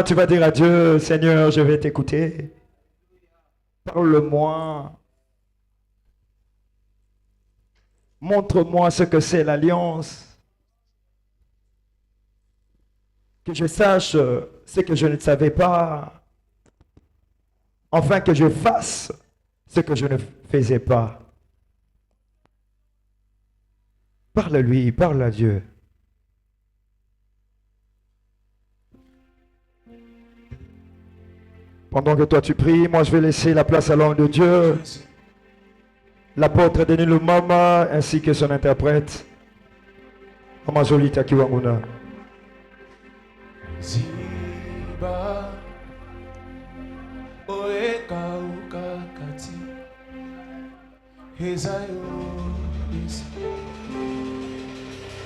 Tu vas dire à Dieu, Seigneur, je vais t'écouter. Parle-moi. Montre-moi ce que c'est l'alliance. Que je sache ce que je ne savais pas. Enfin, que je fasse ce que je ne faisais pas. Parle-lui, parle à Dieu. Pendant que toi tu pries, moi je vais laisser la place à l'homme de Dieu, l'apôtre Denis Lumama ainsi que son interprète, Mama Zolita Kiwanguna. Ziba oeka ukakati Hezayo is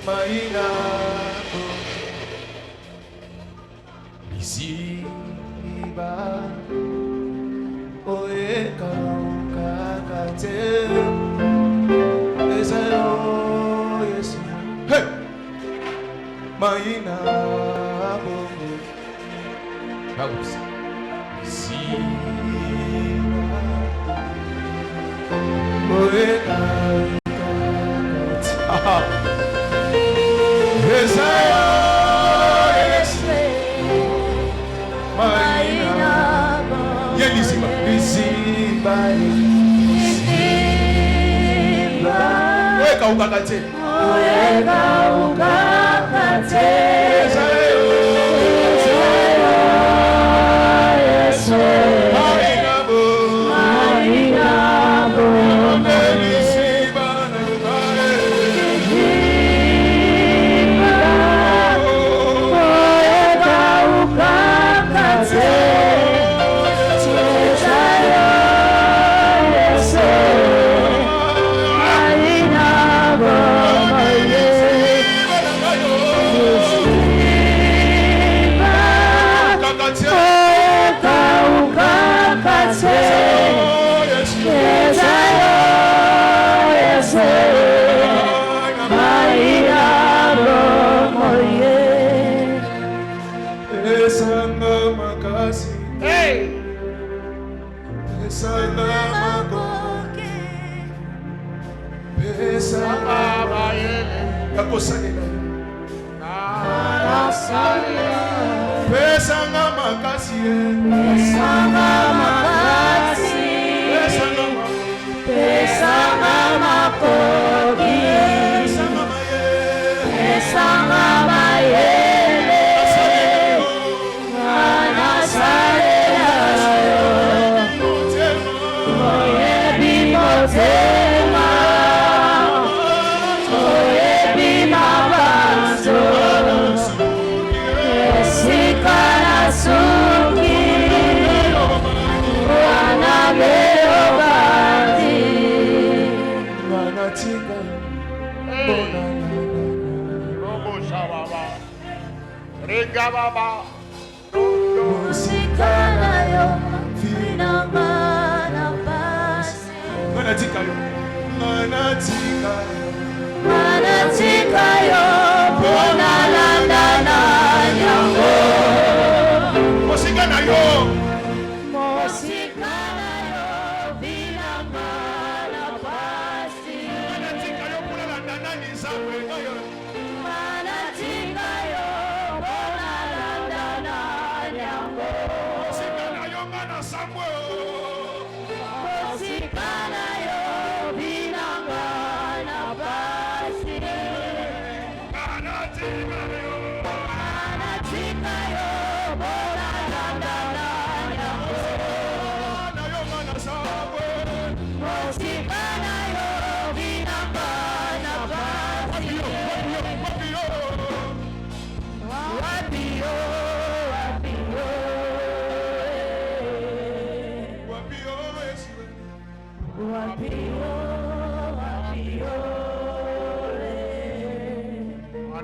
Maina Ziba oeka ukakati Hezayo is Hey Maina Vamos.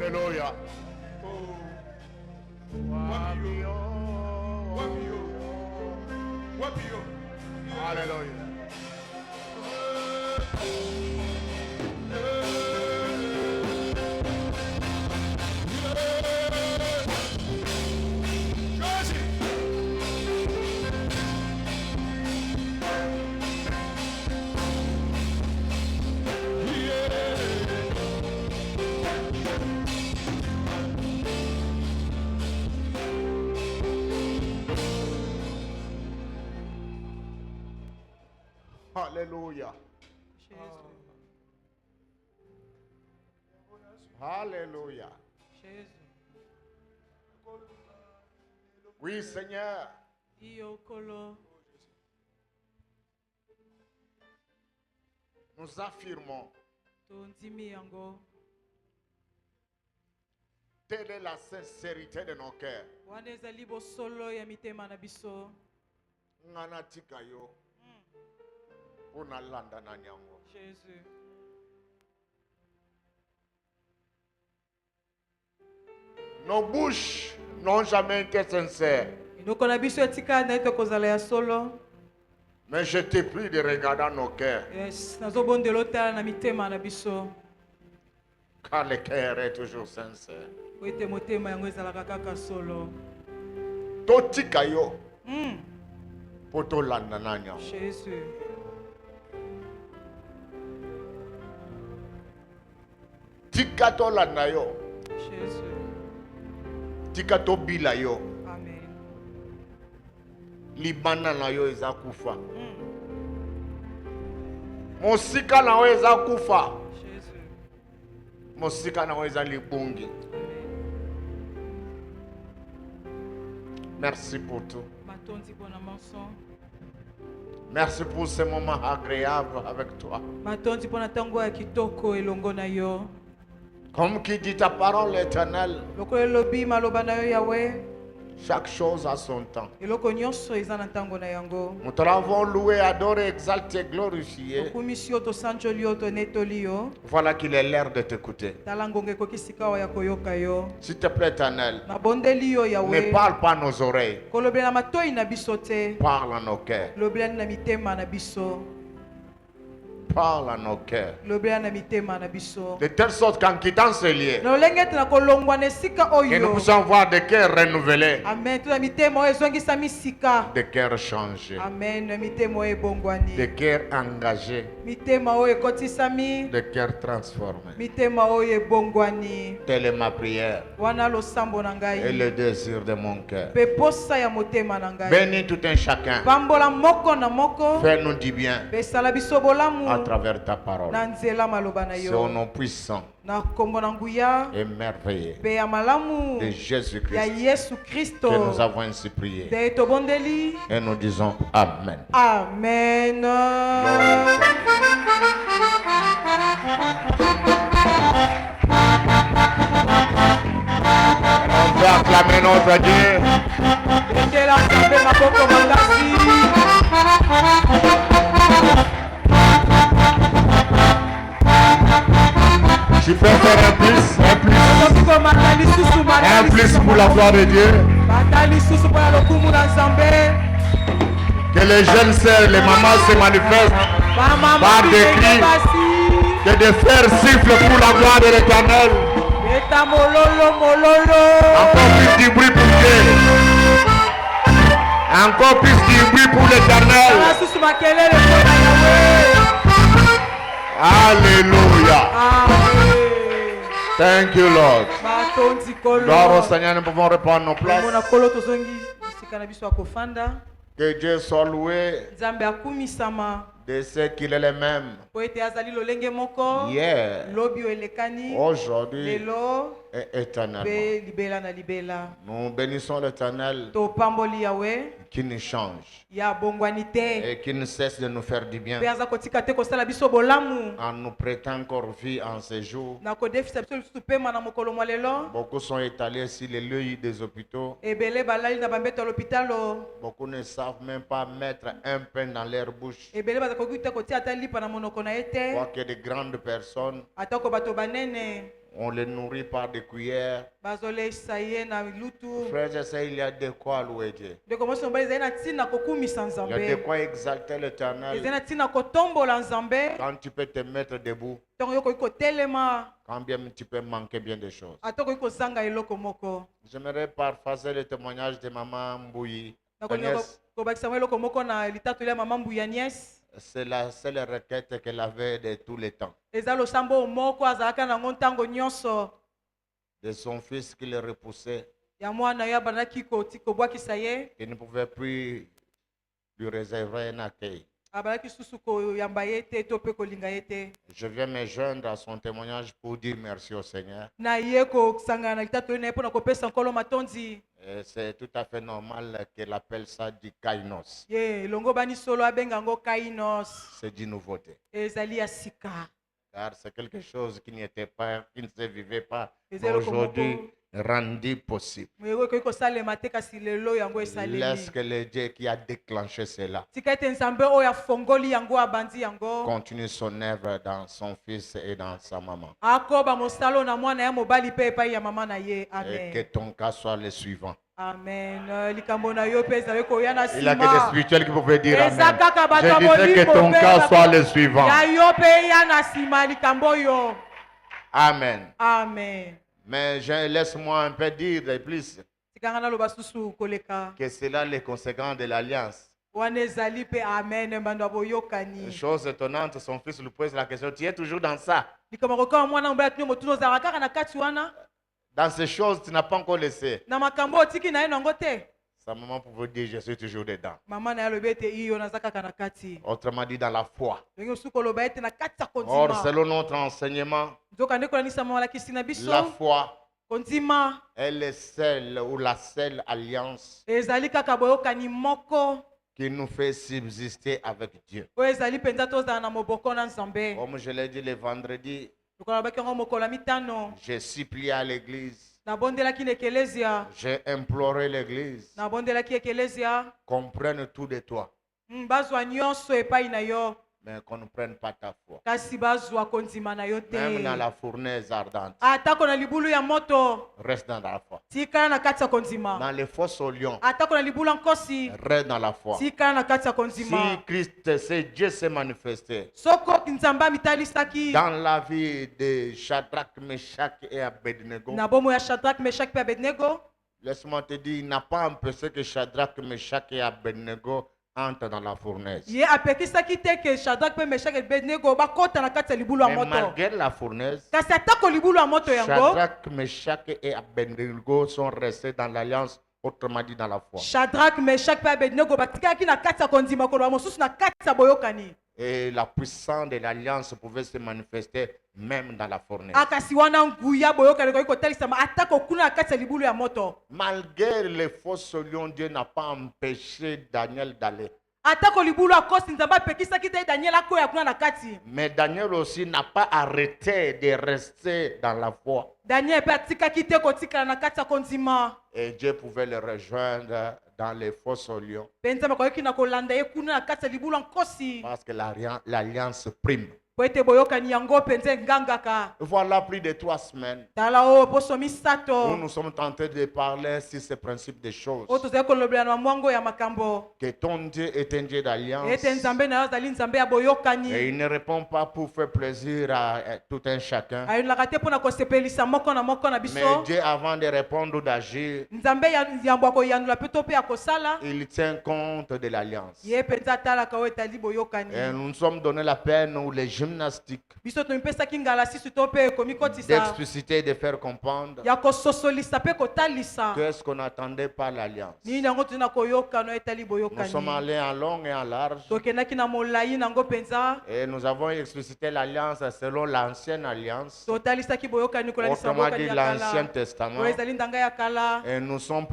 Hallelujah. Hallelujah. Alléluia. Jésus. Alléluia. Jésus. Oui, Seigneur. Iyokolo. Nous affirmons, Tondimi yango. telle est la sincérité de nos cœurs. Wana ezali bosolo ya mitema na biso. Ngana tika yo. Pona landa na nyango. Jésus. Nos bouches n'ont jamais été sincères. Inoko na biso etika na ete kozala ya solo. Mais je te prie de regarder nos cœurs. Yes, nazobondela otala na mitema na biso. Car le cœur est toujours sincère. Po ete motema yango ezalaka kaka solo. Totika yo. Poto landa na nyango. Jésus. Tika to landa yo. Jésus. Tika to bila yo. Amen. Libana na yo eza kufa. Mosika na yo eza kufa. Jésus. Mosika na yo eza libongi. Merci pour tout. Matondi mpona mensonge. Merci pour ce moment agréable avec toi. Matondi mpona ntango ya kitoko elongo na yo. Comme qui dit ta parole éternelle, Lokola elobi maloba na yo yawe. chaque chose a son temps. Eloko nyonso eza na ntango na yango. Nous te l'avons loué, adoré, exalté, glorifié. Tokumisi yo tosanjoli yo tonetoli yo. Voilà qu'il est l'heure de t'écouter. Tala ngonga ekoki sika awa ya koyoka yo. S'il te plaît, éternel, Nabondeli yo ne yawe. parle pas à nos oreilles, Kolobela matoi na biso te. parle à nos cœurs. Lobela na mitema na biso. Parle à nos cœurs. Lobela na mitema na biso. De telle sorte qu'en quittant ce lieu, Na lolenge ete na kolongwa na esika que nous oyo. puissions voir des cœurs renouvelés, Amen. Tuna mitema oyo ezongisami sika. des cœurs changés, Amen. Na mitema oyo ebongwani. des cœurs engagés, Mitema oyo ekotisami. des cœurs transformés. Mitema oyo ebongwani. Telle est ma prière Wana losambo na et ngai. le désir de mon cœur. Pe posa ya motema na ngai. Bénis tout un chacun. Pambola moko na moko. Fais-nous du bien Pe sala biso bolamu. à travers ta parole. Na nzela maloba na C'est yo. au nom puissant Na kombo na nguya. et merveilleux Pe ya malamu. de Ya Jésus-Christ Yesu Kristo. que nous avons ainsi prié. De tobondeli. Et nous disons Amen. Amen. On peut acclamer notre Dieu. Ekela nzambe maboko makasi. Tu peux faire un plus Okoki komata lisusu mata un plus lisusu pour la gloire de Dieu. mata lisusu mpona lokumu na nzambe. Que les jeunes sœurs, les mamans se manifestent. Bamama Par des bilenge cris. basi. Que des frères sifflent pour la gloire de l'Éternel. Beta mololo mololo. Encore plus du bruit pour Dieu. Encore plus du bruit pour l'Éternel. Tala susu makelele mpona Yawe. Alléluia. Amen. Thank you, Lord. Matondi kolo. Gloire au Seigneur, nous pouvons reprendre nos places. Mona kolo tozongi bisika na biso ya kofanda. Que Dieu soit loué Nzambe akumisama. de ce qu'il est le même. Po ete azali lolenge moko. Hier, Lobi oyo elekani. aujourd'hui Lelo. et éternellement. Pe libela na libela. Nous bénissons l'Éternel Topamboli Yawe. qui nous change Ya bongwani te. et qui ne cesse de nous faire du bien Pe aza kotika te kosala biso bolamu. en nous prêtant encore vie en ces jours. Na kodefisa biso lisusu pema na mokolo mwa lelo. Beaucoup sont étalés sur les lieux des hôpitaux. Ebele balali na bambeto ya lopitalo. Beaucoup ne savent même pas mettre un pain dans leur bouche. Ebele baza koki te kotia ata lipa na monoko na ye te. Quoi que de grandes personnes, Atako bato banene. on les nourrit par des cuillères. Bazolesa ye na lutu. Frères et sœurs, il y a de quoi louer Dieu. Ndeko mosi mobali ezali na ntina kokumisa Il y a de nzambe. quoi exalter Ezali l'Éternel. na ntina kotombola nzambe. Quand tu peux te mettre debout, Ntango yo koki kotelema. quand bien tu peux manquer bien des choses. Ata koki kozanga eloko moko. J'aimerais partager le témoignage de maman Mbouyi. Nakolinga Agnès, kobakisa mwa eloko moko na litatoli ya mama Mbuya Nies. c'est la seule requête qu'elle avait de tous les temps. Eza losambo moko azalaka nango ntango nyonso. De son fils qui le repoussait, Ya mwana yo abandaki kobwakisa ye. il ne pouvait plus lui réserver un accueil. abalaki susu koyamba ye te to mpe kolinga ye te. Je viens me joindre à son témoignage pour dire merci au Seigneur. Na ye kosangana na litato ye na ye mpo na kopesa nkolo matondi. Et c'est tout à fait normal qu'elle appelle ça du kainos. Ye elongo bani solo abenga yango kainos. C'est du nouveauté. Ezali ya sika. Car c'est quelque chose qui n'était pas, qui ne se vivait pas. Et Mais aujourd'hui, rendu possible. Moyeko ekoki kosalema te kasi lelo yango esalemi. Laisse que le Dieu qui a déclenché cela Tika ete nzambe oyo afongoli yango abandi yango. continue son œuvre dans son fils et dans sa maman. Akoba mosalo na mwana ya mobali mpe epai ya mama na ye. Et que Amen. ton cas soit le suivant. Amen. Likambo na yo mpe ezali koya na Il a que des nsima. spirituels qui pouvaient dire Eza Amen. kaka bato ya Je disais que bolingo ton mpe cas bato- soit le suivant. ya yo mpe ya na nsima likambo oyo. Amen. Amen. Mais laisse-moi un peu dire de plus Tikanga naloba susu koleka. que c'est là les conséquences de l'alliance. Wana ezali mpe amen mbando ya boyokani. Chose étonnante, son fils lui pose la question, tu es toujours dans ça. Likambo kokoma mwana mobali atuni motu ozalaka kaka na kati wana. Dans ces choses, tu n'as pas encore laissé. Na makambo otiki na ye nango te. Sa maman pouvait dire, je suis toujours dedans. Mama na ye alobi ete iyo naza kaka na kati. Autrement dit, dans la foi. Ndenge mosusu koloba ete na kati ya Or, kondima. selon notre enseignement, Nzoka nde kolanisa malakisi na biso. la foi Kondima est le seul ou la seule alliance ezali kaka boyokani moko qui nous fait subsister avec Dieu. oyo ezali mpenza tozala na moboko na nzambe. Comme je l'ai dit le vendredi, lokola nabaki yango mokolo ya mitano j'ai supplié à l'église, nabondelaki na ekelezia. j'ai imploré l'église, Nabondelaki ekelezia. qu'on prenne tout de toi, Bazwa nyonso epai na yo mais qu'on ne prenne pas ta foi. kasi bazwa kondima na yo te. Même dans la fournaise ardente, atako na libulu ya moto reste dans la foi. tikala na kati ya kondima. Dans les fosses au lion, atako na libulu ya nkosi reste dans la foi. tikala na kati ya Si kondima. Christ, c'est Dieu s'est manifesté soko nzambe amitalisaki dans la vie de Shadrach, Meshach et Abednego, na bomo ya Shadrach, Meshach mpe Abednego, laisse-moi te dire, il n'a pas empêché que Shadrach, Meshach et Abednego entrent dans la fournaise. ye apekisaki te ke Shadrach mpe Meshach et Abednego bakota na kati ya libulu ya Mais moto. malgré la fournaise, kasi atako libulu ya moto yango Shadrach, Meshach et Abednego sont restés dans l'alliance, autrement dit dans la foi. Shadrach, Meshach mpe Abednego batikaki na kati ya kondima koloba mosusu na kati ya boyokani. Et la puissance de l'alliance pouvait se manifester même dans la fournaise. akasi wana nguya boyokani ekoki kotalisama atako kuna na kati ya libulu ya moto. Malgré les fausses lions, Dieu n'a pas empêché Daniel d'aller. atako libulu akosi nzambe apekisaki te Daniel akoya kuna na kati. Mais Daniel aussi n'a pas arrêté de rester dans la foi. Daniel mpe atikaki te kotikala na kati ya kondima. Et Dieu pouvait le rejoindre dans les fosses lions. mpe nzambe akoki na kolanda ye kuna na kati ya libulu ya nkosi. Parce que l'alliance prime. po ete boyokani yango mpenza engangaka. Voilà plus de 3 semaines. tala oyo poso Où misato nous sommes tentés de parler sur ce principe de choses. oyo tozali kolobela na mwango ya makambo Que ton Dieu est un Dieu d'alliance. ete nzambe na yo azali nzambe ya Et boyokani. il ne répond pas pour faire plaisir à tout un chacun. ayolaka te mpo na kosepelisa moko na Mais biso. Dieu, avant de répondre ou d'agir, nzambe yambo ya koyanola mpe to mpe ya kosala il tient compte de l'alliance. ye mpenza atalaka oyo etali Et boyokani. nous nous sommes donné la peine ou les gymnastiques biso tomipesaki ngala sisu to mpe komikotisa d'expliciter, de faire comprendre ya kososolisa mpe kotalisa qu'est-ce qu'on attendait par l'alliance. nini yango tozali na koyokana etali Nous sommes boyokani. allés en long et en large tokendaki na molai nango mpenza et nous avons explicité l'alliance selon l'ancienne alliance, totalisaki boyokani kolalisa autrement boyokani dit ya l'Ancien kala Testament. oyo ezali ndanga ya kala. Et nous sommes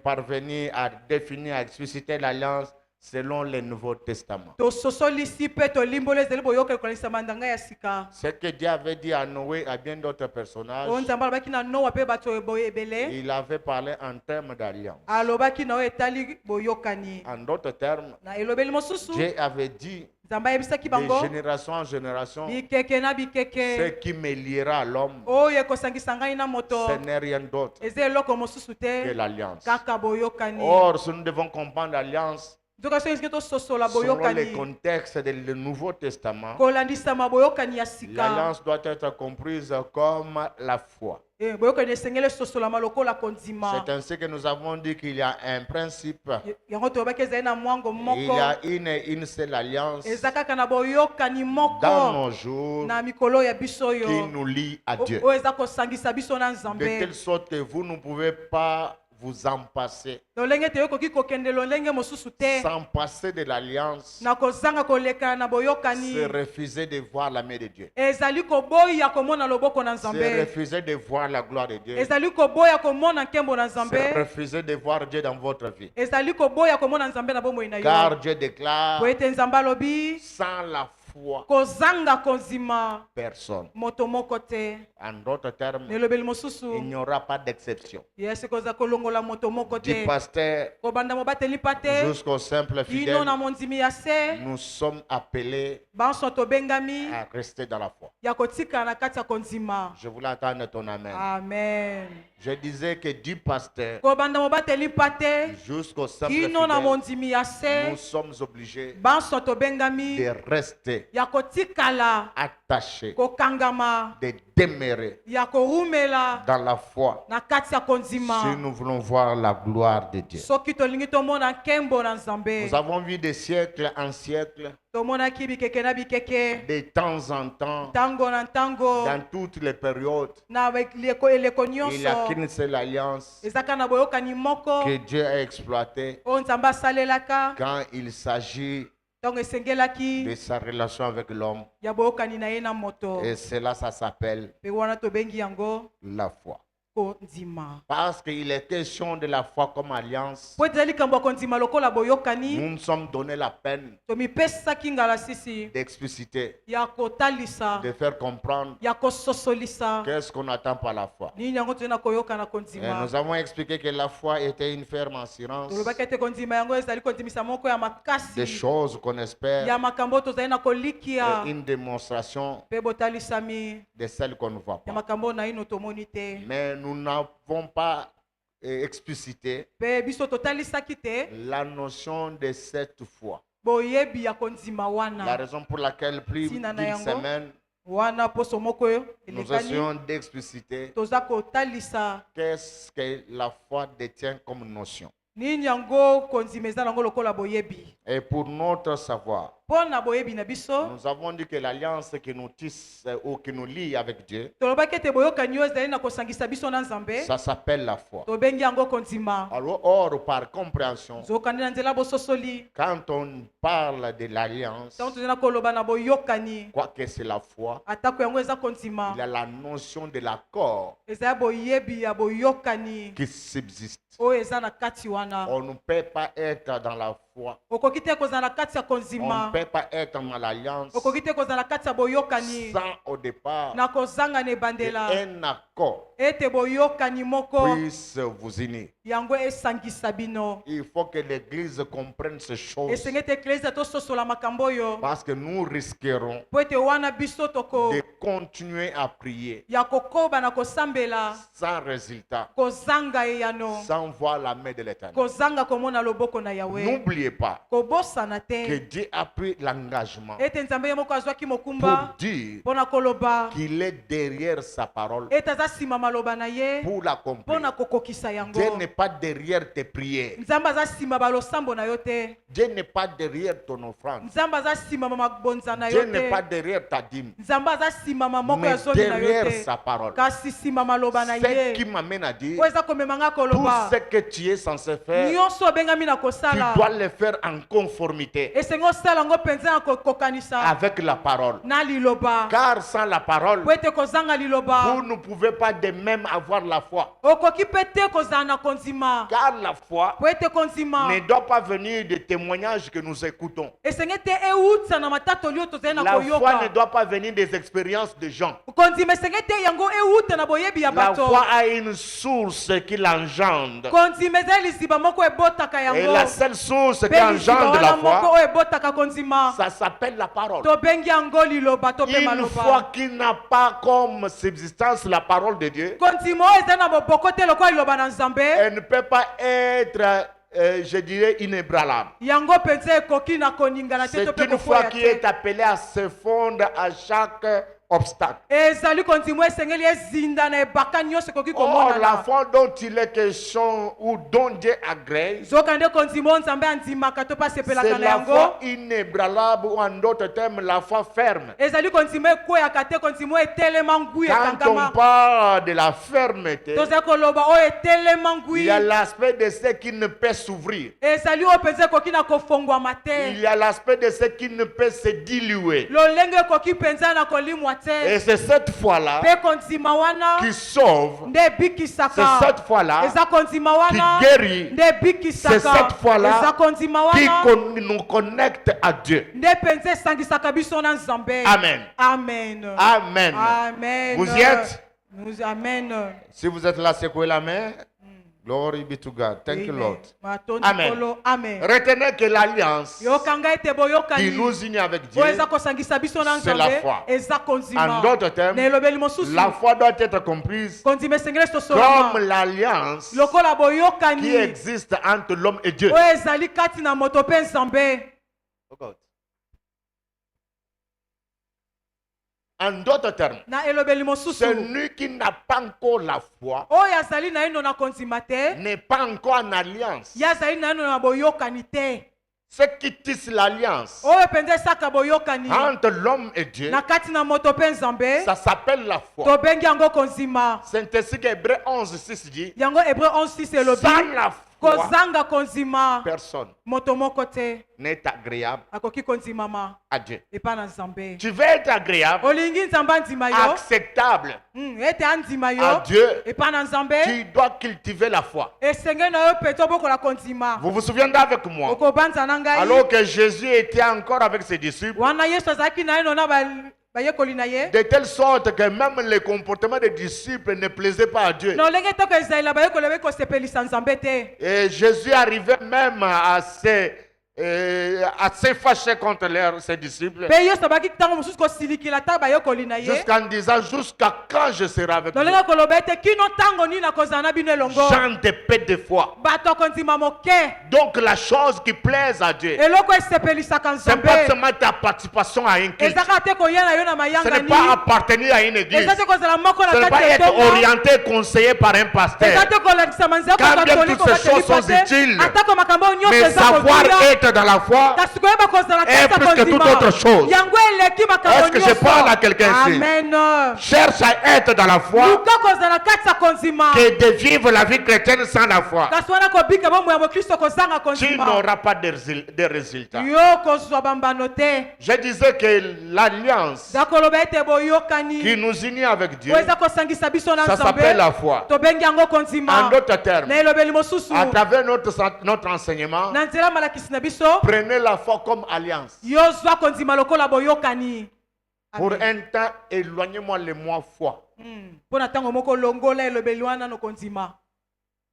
parvenus à définir, à expliciter l'alliance selon le Nouveau Testament. tososolisi mpe tolimboli ezali boyokani kolalisa ndanga ya sika. Ce que Dieu avait dit à Noé et à bien d'autres personnages, oyo nzambe alobaki na noa mpe bato boye ebele il avait parlé en termes d'alliance. alobaki na oyo etali boyokani. En d'autres termes, na elobeli mosusu Dieu avait dit nzambe ayebisaki de bango génération en génération, bikeke na ce bikeke qui me liera à l'homme, oyo ekosangisa ngai na moto ce n'est rien d'autre eza eloko mosusu que te l'alliance. kaka boyokani. Or, si nous devons comprendre l'alliance nzoka soki eski tososola selon le boyokani contexte du Nouveau Testament, kolandisama boyokani ya sika. l'alliance doit être comprise comme la foi. boyokani esengeli esosolama lokola kondima. C'est ainsi que nous avons dit qu'il y a un principe, yango toyobaki ezali na mwango il y moko a une seule alliance eza kaka na boyokani dans moko nos jours na mikolo ya biso qui oyo nous lie à Dieu. oyo eza kosangisa biso na De nzambe. telle sorte que vous ne pouvez pas vous en passer, lolenge te yokoki kokende lolenge mosusu te sans passer de l'alliance, na kozanga kolekana na c'est boyokani refuser de voir la main de Dieu. ezali koboya komona loboko na C'est nzambe refuser de voir la gloire de Dieu. ezali koboya komona nkembo na C'est nzambe refuser de voir Dieu dans votre vie. ezali koboya komona nzambe na bomoi na yo Car Dieu déclare, po ete nzambe alobi sans la foi, kozanga konzima personne. moto moko te En d'autres termes, nelobeli il mosusu n'y aura pas d'exception. yesi koza kolongola moto moko Du te pasteur kobanda mobateli pa te jusqu'au simple bino na fidèle, mondimi ya se nous sommes appelés banso tobengami à rester dans la foi. ya kotikala na kati ya konzima Je voulais entendre ton amen. amen Je disais que du pasteur kobanda mobateli pa te jusqu'au simple kino na fidèle, mondimi ya se nous sommes obligés banso tobengami de rester ya kotikala attachés, kokangama de demeurer ya korumela dans la foi na kati ya si konzima nous voulons voir la gloire de Dieu. soki tolingi tomona nkembo na nzambe Nous avons vu de siècle en siècle, tomonaki bikeke na bikeke de temps en temps, ntango na ntango dans toutes les périodes, na eleko il n'y a nyonso qu'une seule alliance ezaka na boyokani moko que Dieu a exploitée oyo nzambe asalelaka quand il s'agit ntango esengelaki de sa relation avec l'homme. ya boyokani na ye na moto Et cela, ça s'appelle mpe wana tobengi yango la foi. kondima Parce qu'il est question de la foi comme alliance, po ete ezali likambo ya kondima lokola boyokani nous nous sommes donné la peine tomipesaki ngala sisi d'expliciter, ya kotalisa de faire comprendre ya kososolisa qu'est-ce qu'on attend par la foi. nini yango toyei na koyoka na Et kondima nous avons expliqué que la foi était une ferme assurance tolobaki ete kondima yango ezali kondimisa moko ya des makasi choses qu'on espère ya makambo oyo tozali na kolikia et une démonstration mpe botalisami de celles qu'on ne voit ya pas. makambo oyo naino tomoni te Mais nous n'avons pas explicité mpe biso totalisaki te la notion de cette foi. boyebi ya kondima La wana raison pour laquelle plus Sina na d'une yango. semaine, wana poso moko oyo nous elekani essayons d'expliciter toza kotalisa qu'est-ce que la foi détient comme notion. nini yango kondima eza nango lokola boyebi Et pour notre savoir, mpo na boyebi na biso nous avons dit que l'alliance qui nous tisse ou qui nous lie avec Dieu, tolobaki ete boyokani oyo ezali na kosangisa biso na nzambe ça s'appelle la foi. tobengi yango kondima Alors, or, par compréhension, nzokani na nzela bososoli quand on parle de l'alliance, ntango tozali na koloba na boyokani quoique c'est la foi, atako yango eza kondima il y a la notion de l'accord ezali boyebi ya boyokani qui subsiste. oyo eza na kati wana On ne peut pas être dans la foi, okoki te kozala na kati ya on ne kondima peut pas être dans l'alliance okoki te kozala na kati ya boyokani sans au départ na kozanga na ebandela qu'un accord ete boyokani moko puisse vous unir. yango esangisa bino Il faut que l'Église comprenne ces choses esenge ete eklezia tososola makambo oyo parce que nous risquerons po ete wana biso toko de continuer à prier ya kokoba na kosambela sans résultat, kozanga eyano sans voir la main de l'Éternel. kozanga komona loboko na yawe N'oubliez pas kobosana que te Dieu a pris l'engagement ete nzambe ye moko azwaki pour mokumba dire mpo na koloba qu'il est derrière sa parole ete aza nsima maloba na ye pour mpo l'accomplir. na kokokisa yango Dieu n'est pas derrière tes prières. nzambe aza nsima balosambo na yo te Dieu n'est pas derrière ton offrande. nzambe aza nsima mabonza na Dieu yo n'est pas te derrière ta dîme. nzambe aza nsima moko ya Mais zomi na yo derrière te sa parole. kasi nsima maloba na Ce qui ye m'amène à dire, oyo eza komema nga tout koloba ce que tu es censé faire, nyonso obengami na tu kosala dois le faire en conformité esengi osala yango mpenza na kokokanisa avec la parole. na liloba Car sans la parole, po ete kozanga vous liloba ne pouvez pas de même avoir la foi. okoki mpe te kozala na kondima Car la foi po ete kondima ne doit pas venir des témoignages que nous écoutons. esenge ete euta na matatoli oyo tozali na La foi ne koyoka doit pas venir des expériences de gens. kondima esenge ete yango euta na boyebi ya La bato foi a une source qui l'engendre. kondima ezali liziba moko ebotaka Et yango la seule source qui mpe liziba engendre wana la moko foi, oyo ebotaka kondima ça s'appelle la parole. tobengi yango liloba to mpe Une maloba foi qui n'a pas comme subsistance la parole de Dieu, kondima oyo ezali na boboko te lokola liloba na nzambe elle ne peut pas être, je dirais, inébranlable. yango mpenza ekoki na koningana te C'est to mpe une foi kofoya qui est te appelée à se fondre à chaque obstacle. ezali kondima esengeli ezinda na ebaka nyonso ekoki Or, komonana la foi dont il est question ou dont Dieu agrée, zoka nde kondima oyo nzambe andimaka to mpe c'est asepelaka na la yango foi inébranlable ou en d'autres termes, la foi ferme. ezali kondima ekweyaka te kondima oyo etelema ngwi Quand on ekangama parle de la fermeté, tozali koloba oyo etelema il ngwi y a l'aspect de ce qui ne peut s'ouvrir. ezali oyo mpenza ekoki na kofongwama Il te y a l'aspect de ce qui ne peut se diluer. lolenge ekoki mpenza na kolimwa Et te c'est cette foi-là mpe kondima wana qui sauve. nde ebikisaka C'est cette foi-là eza kondima wana qui guérit. nde ebikisaka C'est cette foi-là eza kondima qui wana nous connecte à Dieu. nde mpenza esangisaka biso na nzambe Amen. amen Amen. amen Vous y êtes? amen Si vous êtes là, secouez la main. Glory be to God. Thank you, Lord. matondi Amen. kolo amen Retenez que l'alliance yokanga ete qui boyokani nous unit avec Dieu, oyo eza kosangisa biso na c'est la nzambe foi. eza kondima En d'autres termes, na elobeli mosusu la foi doit être comprise kondima esengeli comme sosolama l'alliance lokola qui boyokani existe entre l'homme et Dieu. oyo ezali kati na moto mpe nzambe En d'autres termes, na elobeli mosusu celui qui n'a pas encore la foi oyo azali na ino na kondima te n'est pas encore en alliance. ye azali na ino na boyokani te Ce qui tisse l'alliance oyo mpenza esaka boyokani entre l'homme et Dieu, na kati na moto mpe nzambe ça s'appelle la foi. tobengi yango kondima C'est ainsi qu'Hébreu 11:6 dit, yango hébreu 11:6 elobi sans la foi, kozanga kondima personne moto moko te n'est agréable akoki kondimama à Dieu. epa na nzambe Tu veux être agréable, olingi nzambe andima yo acceptable ete andima à yo Dieu, epa na nzambe tu dois cultiver la foi. esenge na yo mpe tobokola kondima Vous vous souvenez avec moi, okobanza na ngai alors que Jésus était encore avec ses disciples, wana yesu azalaki na ye no na bayekoli na ye de telle sorte que même le comportement des disciples ne plaisait pas à Dieu. na olenge toko ezalela bayekoli baye kosepelisa nzambe te Et Jésus arrivait même à se fâcher contre ses disciples, mpe yesu abaki ntango mosusu kosilikila ta bayekoli na ye jusqu'en disant, jusqu'à quand je serai avec vous. nolenge koloba ete kino ntango nini nakozala na bino elongo Jean de paix de foi. bato akondima moke Donc la chose qui plaise à Dieu, eloko esepelisaka c'est nzambe pas seulement ta participation à un culte. ezaka te koya na yo na Ce n'est mayangani pas appartenir à une église. eza te kozala moko Ce na n'est pas kati ya être ntongo orienté, conseillé par un eza pasteur. te kolakisama nzela Quand bien kokatoli toutes ces choses sont utiles, atako makambo oyo nyonso Mais eza savoir kotuya être dans la foi kasi koyeba kozala est kati plus ya que toute autre chose. kondima yango eleki makambo Est-ce que je parle à quelqu'un ici? amen Cherche à être dans la foi luka kozala kati ya kondima que de vivre la vie chrétienne sans la foi. kasi wana kobika bomoi ya mokristo kozanga Tu kondima n'auras pas de résultats. yo kozwa bambano te Je disais que l'alliance za koloba ete qui boyokani nous unit avec Dieu, oyo eza kosangisa biso na ça s'appelle nzambe la foi. tobengi yango En kondima d'autres termes, na elobeli mosusu à travers notre enseignement, na nzela malakisi na biso prenez la foi comme alliance. yozwa kondima lokola boyokani Pour un temps, éloignez-moi le mot foi. mpo na ntango moko longola elobeli wana no kondima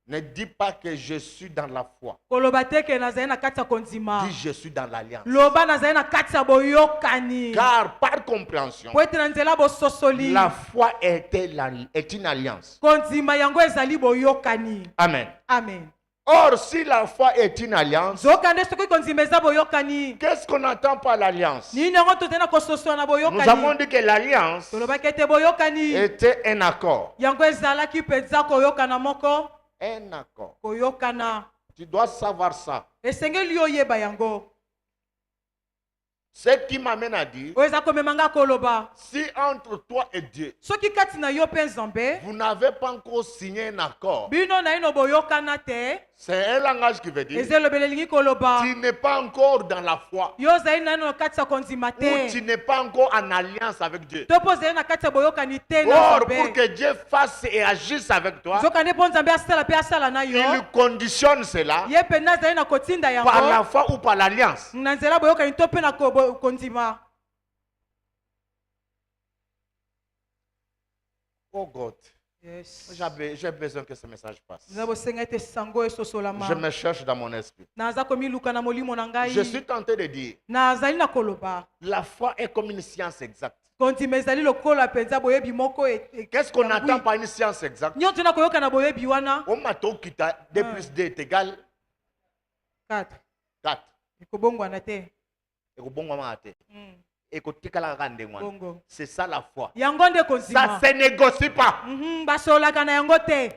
Ne dis pas que je suis dans la foi. koloba te ke nazali na kati ya kondima Dis je suis dans l'alliance. loba nazali na kati ya boyokani Car par compréhension, po ete na nzela bososoli la foi est une alliance. kondima yango ezali boyokani Amen. amen Or, si la foi est une alliance, zoka nde soki kondima eza boyokani qu'est-ce qu'on entend par l'alliance? nini yango tozali na kososona na Nous avons boyokani dit que l'alliance tolobaki ete boyokani était un accord. yango ezalaki mpenza koyokana moko Un accord. koyokana Tu dois savoir ça. esengeli oyeba yango Ce qui m'amène à dire, oyo eza komema nga koloba si entre toi et Dieu, soki kati na yo mpe nzambe vous n'avez pas encore signé un accord, bino na ino boyokana te c'est un langage qui veut dire, eza elobeli elingi koloba tu n'es pas encore dans la foi, yo ozali na ino na kati ya kondima ou te tu n'es pas encore en alliance avec Dieu. to mpo ozali na kati ya boyokani te na Or, pour nzambe que Dieu fasse et agisse avec toi, zoka nde mpo nzambe asala mpe asala na yo il conditionne cela ye mpenza azali na kotinda par la yango foi ou par l'alliance. na nzela boyokani to mpe na kondima Oh God, yes j'ai besoin que ce message passe. nza bosenga ete sango esosolama Je me cherche dans mon esprit. naza komiluka na molimo na ngai Je suis tenté de dire, nazali na koloba la foi est comme une science exacte. kondima ezali lokola mpenza boyebi moko Qu'est-ce qu'on attend par une science exacte? nyonso na koyoka na boyebi wana On m'a dit que 2 plus 2 est égal 4 4. ekobongwana te Et au bon moment, ekotikala kaka ndenge wana. Bongo. C'est ça la foi. Yango nde Ça konzima. se négocie pas. Basolaka na yango te.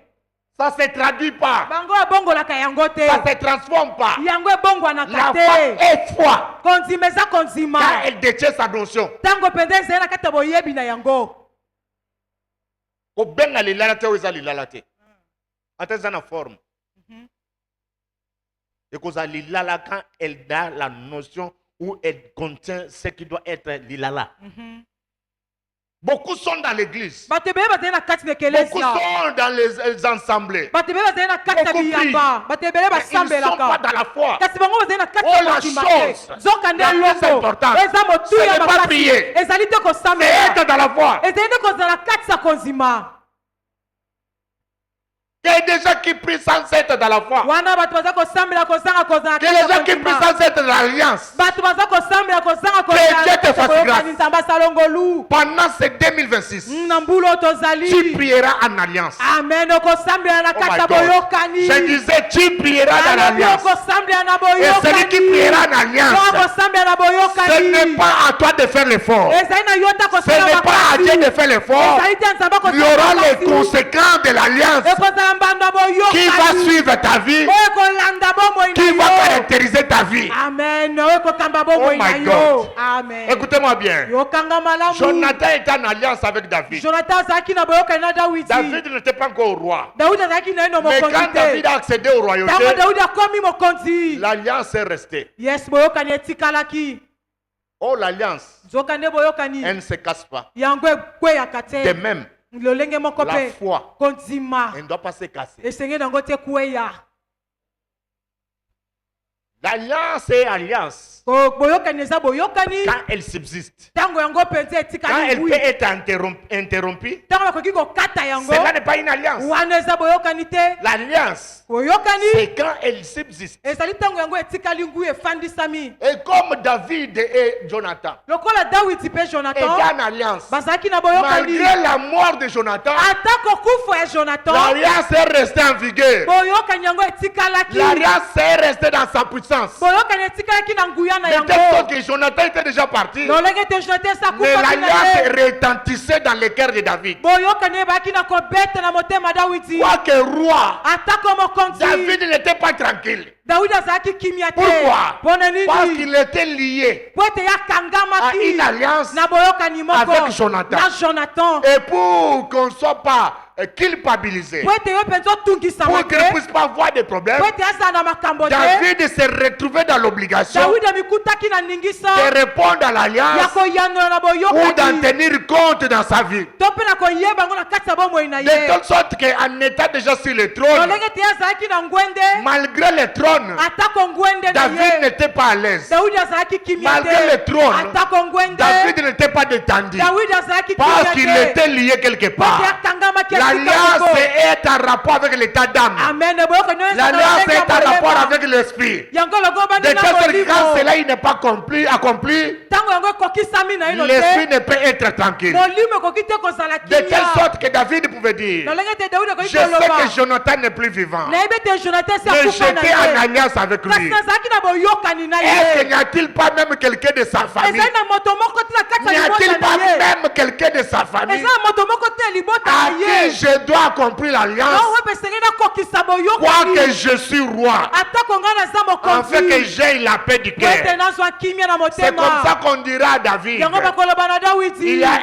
Ça se traduit pas. Bango abongolaka yango te. Ça se transforme pas. Yango ebongwanaka La foi te. est foi. Konzima eza konzima. Car elle détient sa notion. Tango mpenza ezali na kati ya boyebi na yango. Kobenga lilala te oyo eza lilala te. Ata eza na forme. Et cause lilala quand elle a la notion où elle contient ce qui doit être lilala. Beaucoup sont dans l'église. Bato ebele bazali na kati na Beaucoup ekelesia. sont dans les assemblées. Bato ebele bazali na kati ya Beaucoup biyamba. Bato ebele Mais ils ne sont pas basambelaka. dans la foi. Kasi bango bazali na kati Oh, ya la mokima chose te. Nzoka nde la plus elongo. importante, Eza ce motuya n'est pas makasi. prier. Ezali te C'est kosambela. être dans la foi. Ezali te kozala kati ya konzima. Il y a des gens qui prient sans être dans la foi. Wana bato baza kosambela kozanga kozala Il y a des gens qui prient sans être dans l'alliance. bato baza kosambela kozanga Dieu te fasse grâce. nzambe asalongolu. Pendant ces 2026, Na mbula oyo tozali. tu prieras en alliance. Amen. Okosambela na Oh kati my ya God. boyokani. Je disais, tu prieras dans Alobi l'alliance. okosambela na Et celui qui boyokani. priera en alliance, Okosambela na ce n'est boyokani. pas à toi de faire l'effort. Ezali na yo te Ce kosala n'est pas à Dieu de faire l'effort. Ezali te nzambe Il y aura akosala les conséquences de l'alliance ekozala mbando ya qui va boyokani. suivre ta vie, Oyo ekolanda bomoi qui va na yo. caractériser ta vie. Amen. Oyo ekokamba bomoi Oh na my yo. God. Amen. Écoutez-moi bien. Yokanga malamu. Jonathan était en alliance avec David. Jonathan azalaki na boyokani na Dawidi. David n'était pas encore au roi. Daudi azalaki na ye na Mais mokonzi quand David te. a accédé au Ntango royauté, Daudi akomi mokonzi. l'alliance est restée. Yes, boyokani etikalaki. Oh, l'alliance, Nzoka nde boyokani. elle ne se casse pas. Yango ekweyaka De te. même, Lolenge moko la pe. foi, Konzima. elle ne doit pas se casser. Esenge nango te kweya. L'alliance est alliance Boyokani eza boyokani. quand elle subsiste. Ntango yango mpenza Quand etikali elle ngwi. peut être interrompue, Ntango bakoki kokata yango. cela n'est pas une alliance. Wana eza boyokani te. L'alliance, Boyokani. c'est quand elle subsiste. Ezali ntango yango etikali ngwi efandisami. Et comme David et Jonathan Lokola Dawidi pe étaient Jonathan. en alliance, Bazalaki na boyokani. malgré la mort de Jonathan, Atako kufa ya Jonathan. l'alliance est restée en vigueur. Boyokani yango etikalaki. L'alliance est restée dans sa puissance. Boyokani etikalaki na nguya na De telle yango. sorte que Jonathan était déjà parti, Lolenge te Jonathan sa mais kufa kina l'alliance ye. retentissait dans le cœur de David. Boyokani ebaki na kobeta na motema Dawidi. Quoique roi, Atako mokonzi. David n'était pas tranquille. Dawidi azalaki kimia te. Pourquoi? Pona Parce nini? qu'il était lié Po ete yakangamaki. à une alliance Na boyokani moko. avec Jonathan. Na Jonathan. Et pour qu'on ne soit pas culpabilisé, Po ete yo mpenza otungisama pour qu'il te. ne puisse pas avoir de problèmes, Po ete azala na makambo te. David s'est retrouvé dans l'obligation Dawidi amikutaki na ningisa. de répondre à Ya l'alliance koyanola na ou d'en boyokani. tenir compte dans sa vie. To mpe na koyeba yango na kati ya bomoi na De ye. telle sorte qu'en étant déjà sur le trône, Lolenge te azalaki na ngwende. malgré le trône, Atako ngwende na David ye. n'était pas à l'aise. Dawidi azalaki kimia te. Malgré le trône, Atako ngwende. David n'était pas détendu Dawidi azalaki parce kimia qu'il te. était lié quelque Po ete part. yakangamaki esika L'alliance moko. est en rapport avec l'état d'âme. Amen. Boyokani oyo eza na L'alliance lolenge ya est en rapport molema. avec l'esprit. Yango logo De bandi telle na sorte que quand molimo. cela il n'est pas accompli, Ntango yango ekokisami na ye no l'esprit te. ne peut être tranquille. Molimo ekoki te kozala De telle kimia. sorte que David pouvait dire, Lolenge te Dawidi je ekoki sais que koloba. Jonathan n'est plus vivant, Nayebi ete Jonathan esi mais akufa na j'étais en ye. alliance avec Kasi lui. nazalaki na boyokani na Est-ce ye. qu'il n'y a-t-il pas même quelqu'un de sa famille? Ezali na moto moko te na kati N'y ya a-t-il libota pas na ye. même quelqu'un de sa famille Eza na moto moko te ya libota à na qui ye. je dois accomplir l'alliance, Oyo mpe esengeli nakokisa quoique boyokani. je suis roi, Atako ngai naza afin que mokonzi. j'aie la paix du Po ete cœur? nazwa kimia na C'est comme motema. ça qu'on dira à David, Yango bakoloba na il Dawidi. y a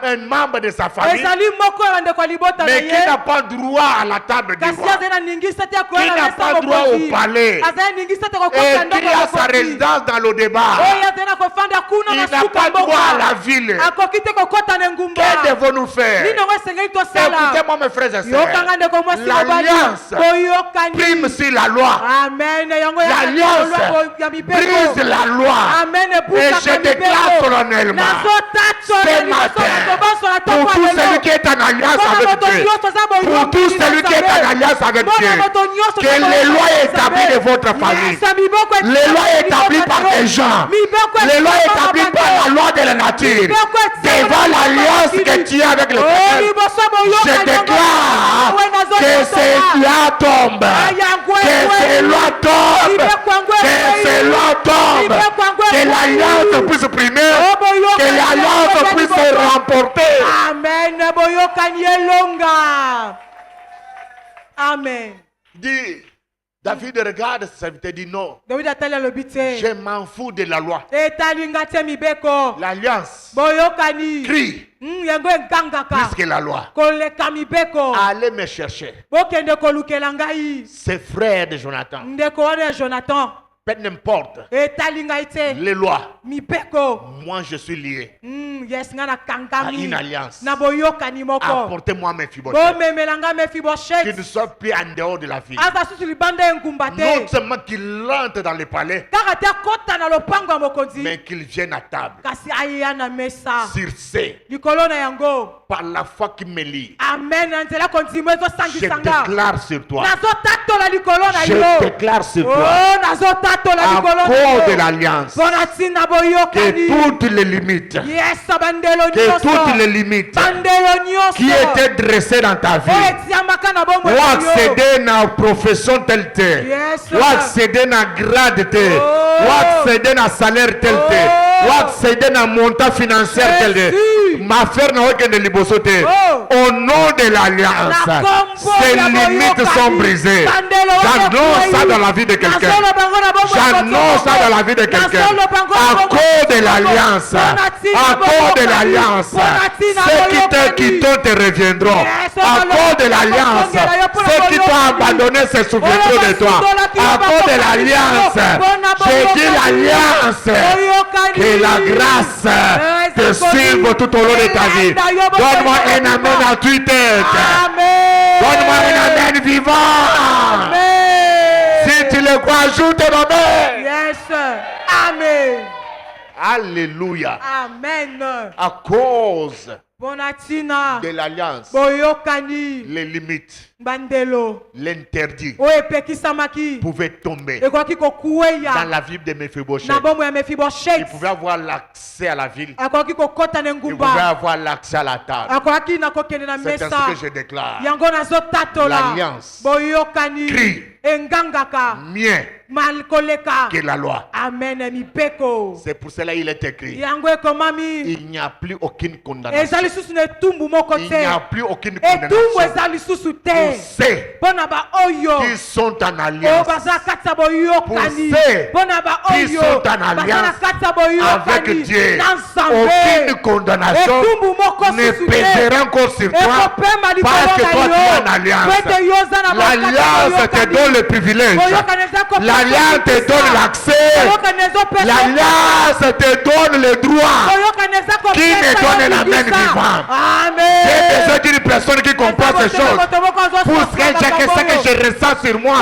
un membre de sa famille, Ezali moko ya bandeko ya libota na mais qui ye. n'a pas droit à la table du Kasi roi. azali na ningisa te ya Qui koya na n'a mesa pas droit au mokonzi. palais. Azali na ningisa te Et kokota ndako qui ya a sa mokonzi. résidence dans le débat. Oyo azali na kofanda kuna Il na n'a suka pas droit à la mboka. ville. Akoki te kokota na engumba. Que devons-nous faire? Nini yango esengeli tosala? Écoutez-moi mes frères et Yokanga sœurs. ndeko mwasi L'alliance mobali. Boyokani. prime sur la loi. Amen. Yango ya L'alliance ya mibeko. brise la loi. Amen. Et je déclare solennellement ce matin, pour tout celui qui est en alliance avec Dieu, pour tout celui qui est en alliance avec Dieu, que les lois établies de votre famille, les lois établies par des gens, les lois établies par la loi de la nature, devant l'alliance que tu as avec le Seigneur, je déclare que ces lois tombent, que ces lois tombent, que ces lois tombent, Que l'alliance puisse primer. Que l'alliance puisse se remporter. Amen. Boyokani elonga. Amen. Dis, David regarde ses serviteurs, dit non. David atali alobi te. Je m'en fous de la loi. Etalinga te mibeko. L'alliance Boyokani. crie Yango engangaka. plus que la loi. Koleka mibeko. Allez me chercher. Bokende kolukela ngai. Ses frères de Jonathan. Ndeko wana ya Jonathan. Peu n'importe Etalinga ite. les lois. Mibeko. Moi je suis lié Yes nga na à kangami. une alliance. Na boyokani moko. Apportez-moi mes Mephibosheth. Bomemelanga Qu'il ne Mephibosheth. soit plus en dehors de la ville. Aza susu libanda engumba Non te. seulement qu'il rentre dans le palais, Kaka te akota na lopango ya mokonzi. mais qu'il vienne à table. Kasi aya na mesa. Sur ce, Likolo na yango. par la foi qui me lie, Amen. Na nzela konzimo je ezosangisanga. déclare sur toi. Nazotatola likolo na Je yo. déclare sur toi. Oh, nazotatola À likolo na cause de yo. l'alliance, Bona tina que boyokani. toutes les limites, Yes, bandelo que nyonso. toutes les limites Bandelo nyonso. qui étaient dressées dans ta vie, Oh, etiamaka na bombo ou na yo. accéder à une profession telle telle, Yes. ou accéder à un grade tel, Oh. ou accéder à un salaire tel tel, Oh. ou accéder à un montant financier tel tel. Jésus. Ma frère n'a aucun de libosoté. Oh. Au nom de l'alliance, Na kombo ces ya limites boyokani. sont brisées. Bandelo J'annonce ça dans la vie de quelqu'un. J'annonce ça dans la vie de quelqu'un. À cause de l'alliance, à cause de l'alliance, ceux qui t'ont te reviendront. À cause de l'alliance, ceux qui t'ont abandonné se souviendront de toi. À cause de l'alliance, j'ai dit l'alliance. Que la grâce te suive tout au long de ta vie. Donne-moi un amen à tue-tête. Donne-moi un amen vivant. Si tu le crois, ajoute un amen. Yes. Amen. Alléluia. Amen. À cause Bonatina. de l'alliance, Boyokani. les limites, Bandelo. l'interdit Oyo epekisamaki. pouvaient tomber Ekoki dans kokueya. la vie de Mephibosheth. Na bombo ya Il Mephibosheth. pouvait avoir l'accès à la ville. Ekoki kokota na Il pouvait engumba. avoir l'accès à la table. Akoki na kokende na C'est mesa. ainsi que je déclare. Yango nazotatola. L'alliance Boyokani. crie Engangaka. mieux Malkoleka. que la loi. Amen. Mipeko. C'est pour cela qu'il est écrit. Yango ekomami. Il n'y a plus aucune condamnation. Eza lisusu na etumbu moko Il te. n'y a plus aucune Etumbu condamnation eza lisusu pour te. ceux Mpona ba oyo. qui sont en Oyo alliance baza kati ya boyokani. Pour ceux Mpona ba qui oyo. sont en Baza na alliance kati ya boyokani. avec Dieu. Na Aucune Nzambe. condamnation Etumbu moko ne susu te. pèsera encore sur toi Ekopema likolo parce que na toi tu es en yo. alliance. Pete yo oza na bokata L'alliance te boyokani. donne le privilège. Boyokani eza kopesa L'alliance te kopesa. donne l'accès. Boyokani ezopesa L'alliance te donne le droit. Boyokani eza kopesa Qui me donne la main yokisa. vivante? Amen. J'ai besoin d'une personne qui comprend ces choses. Pour que ce que je ressens sur moi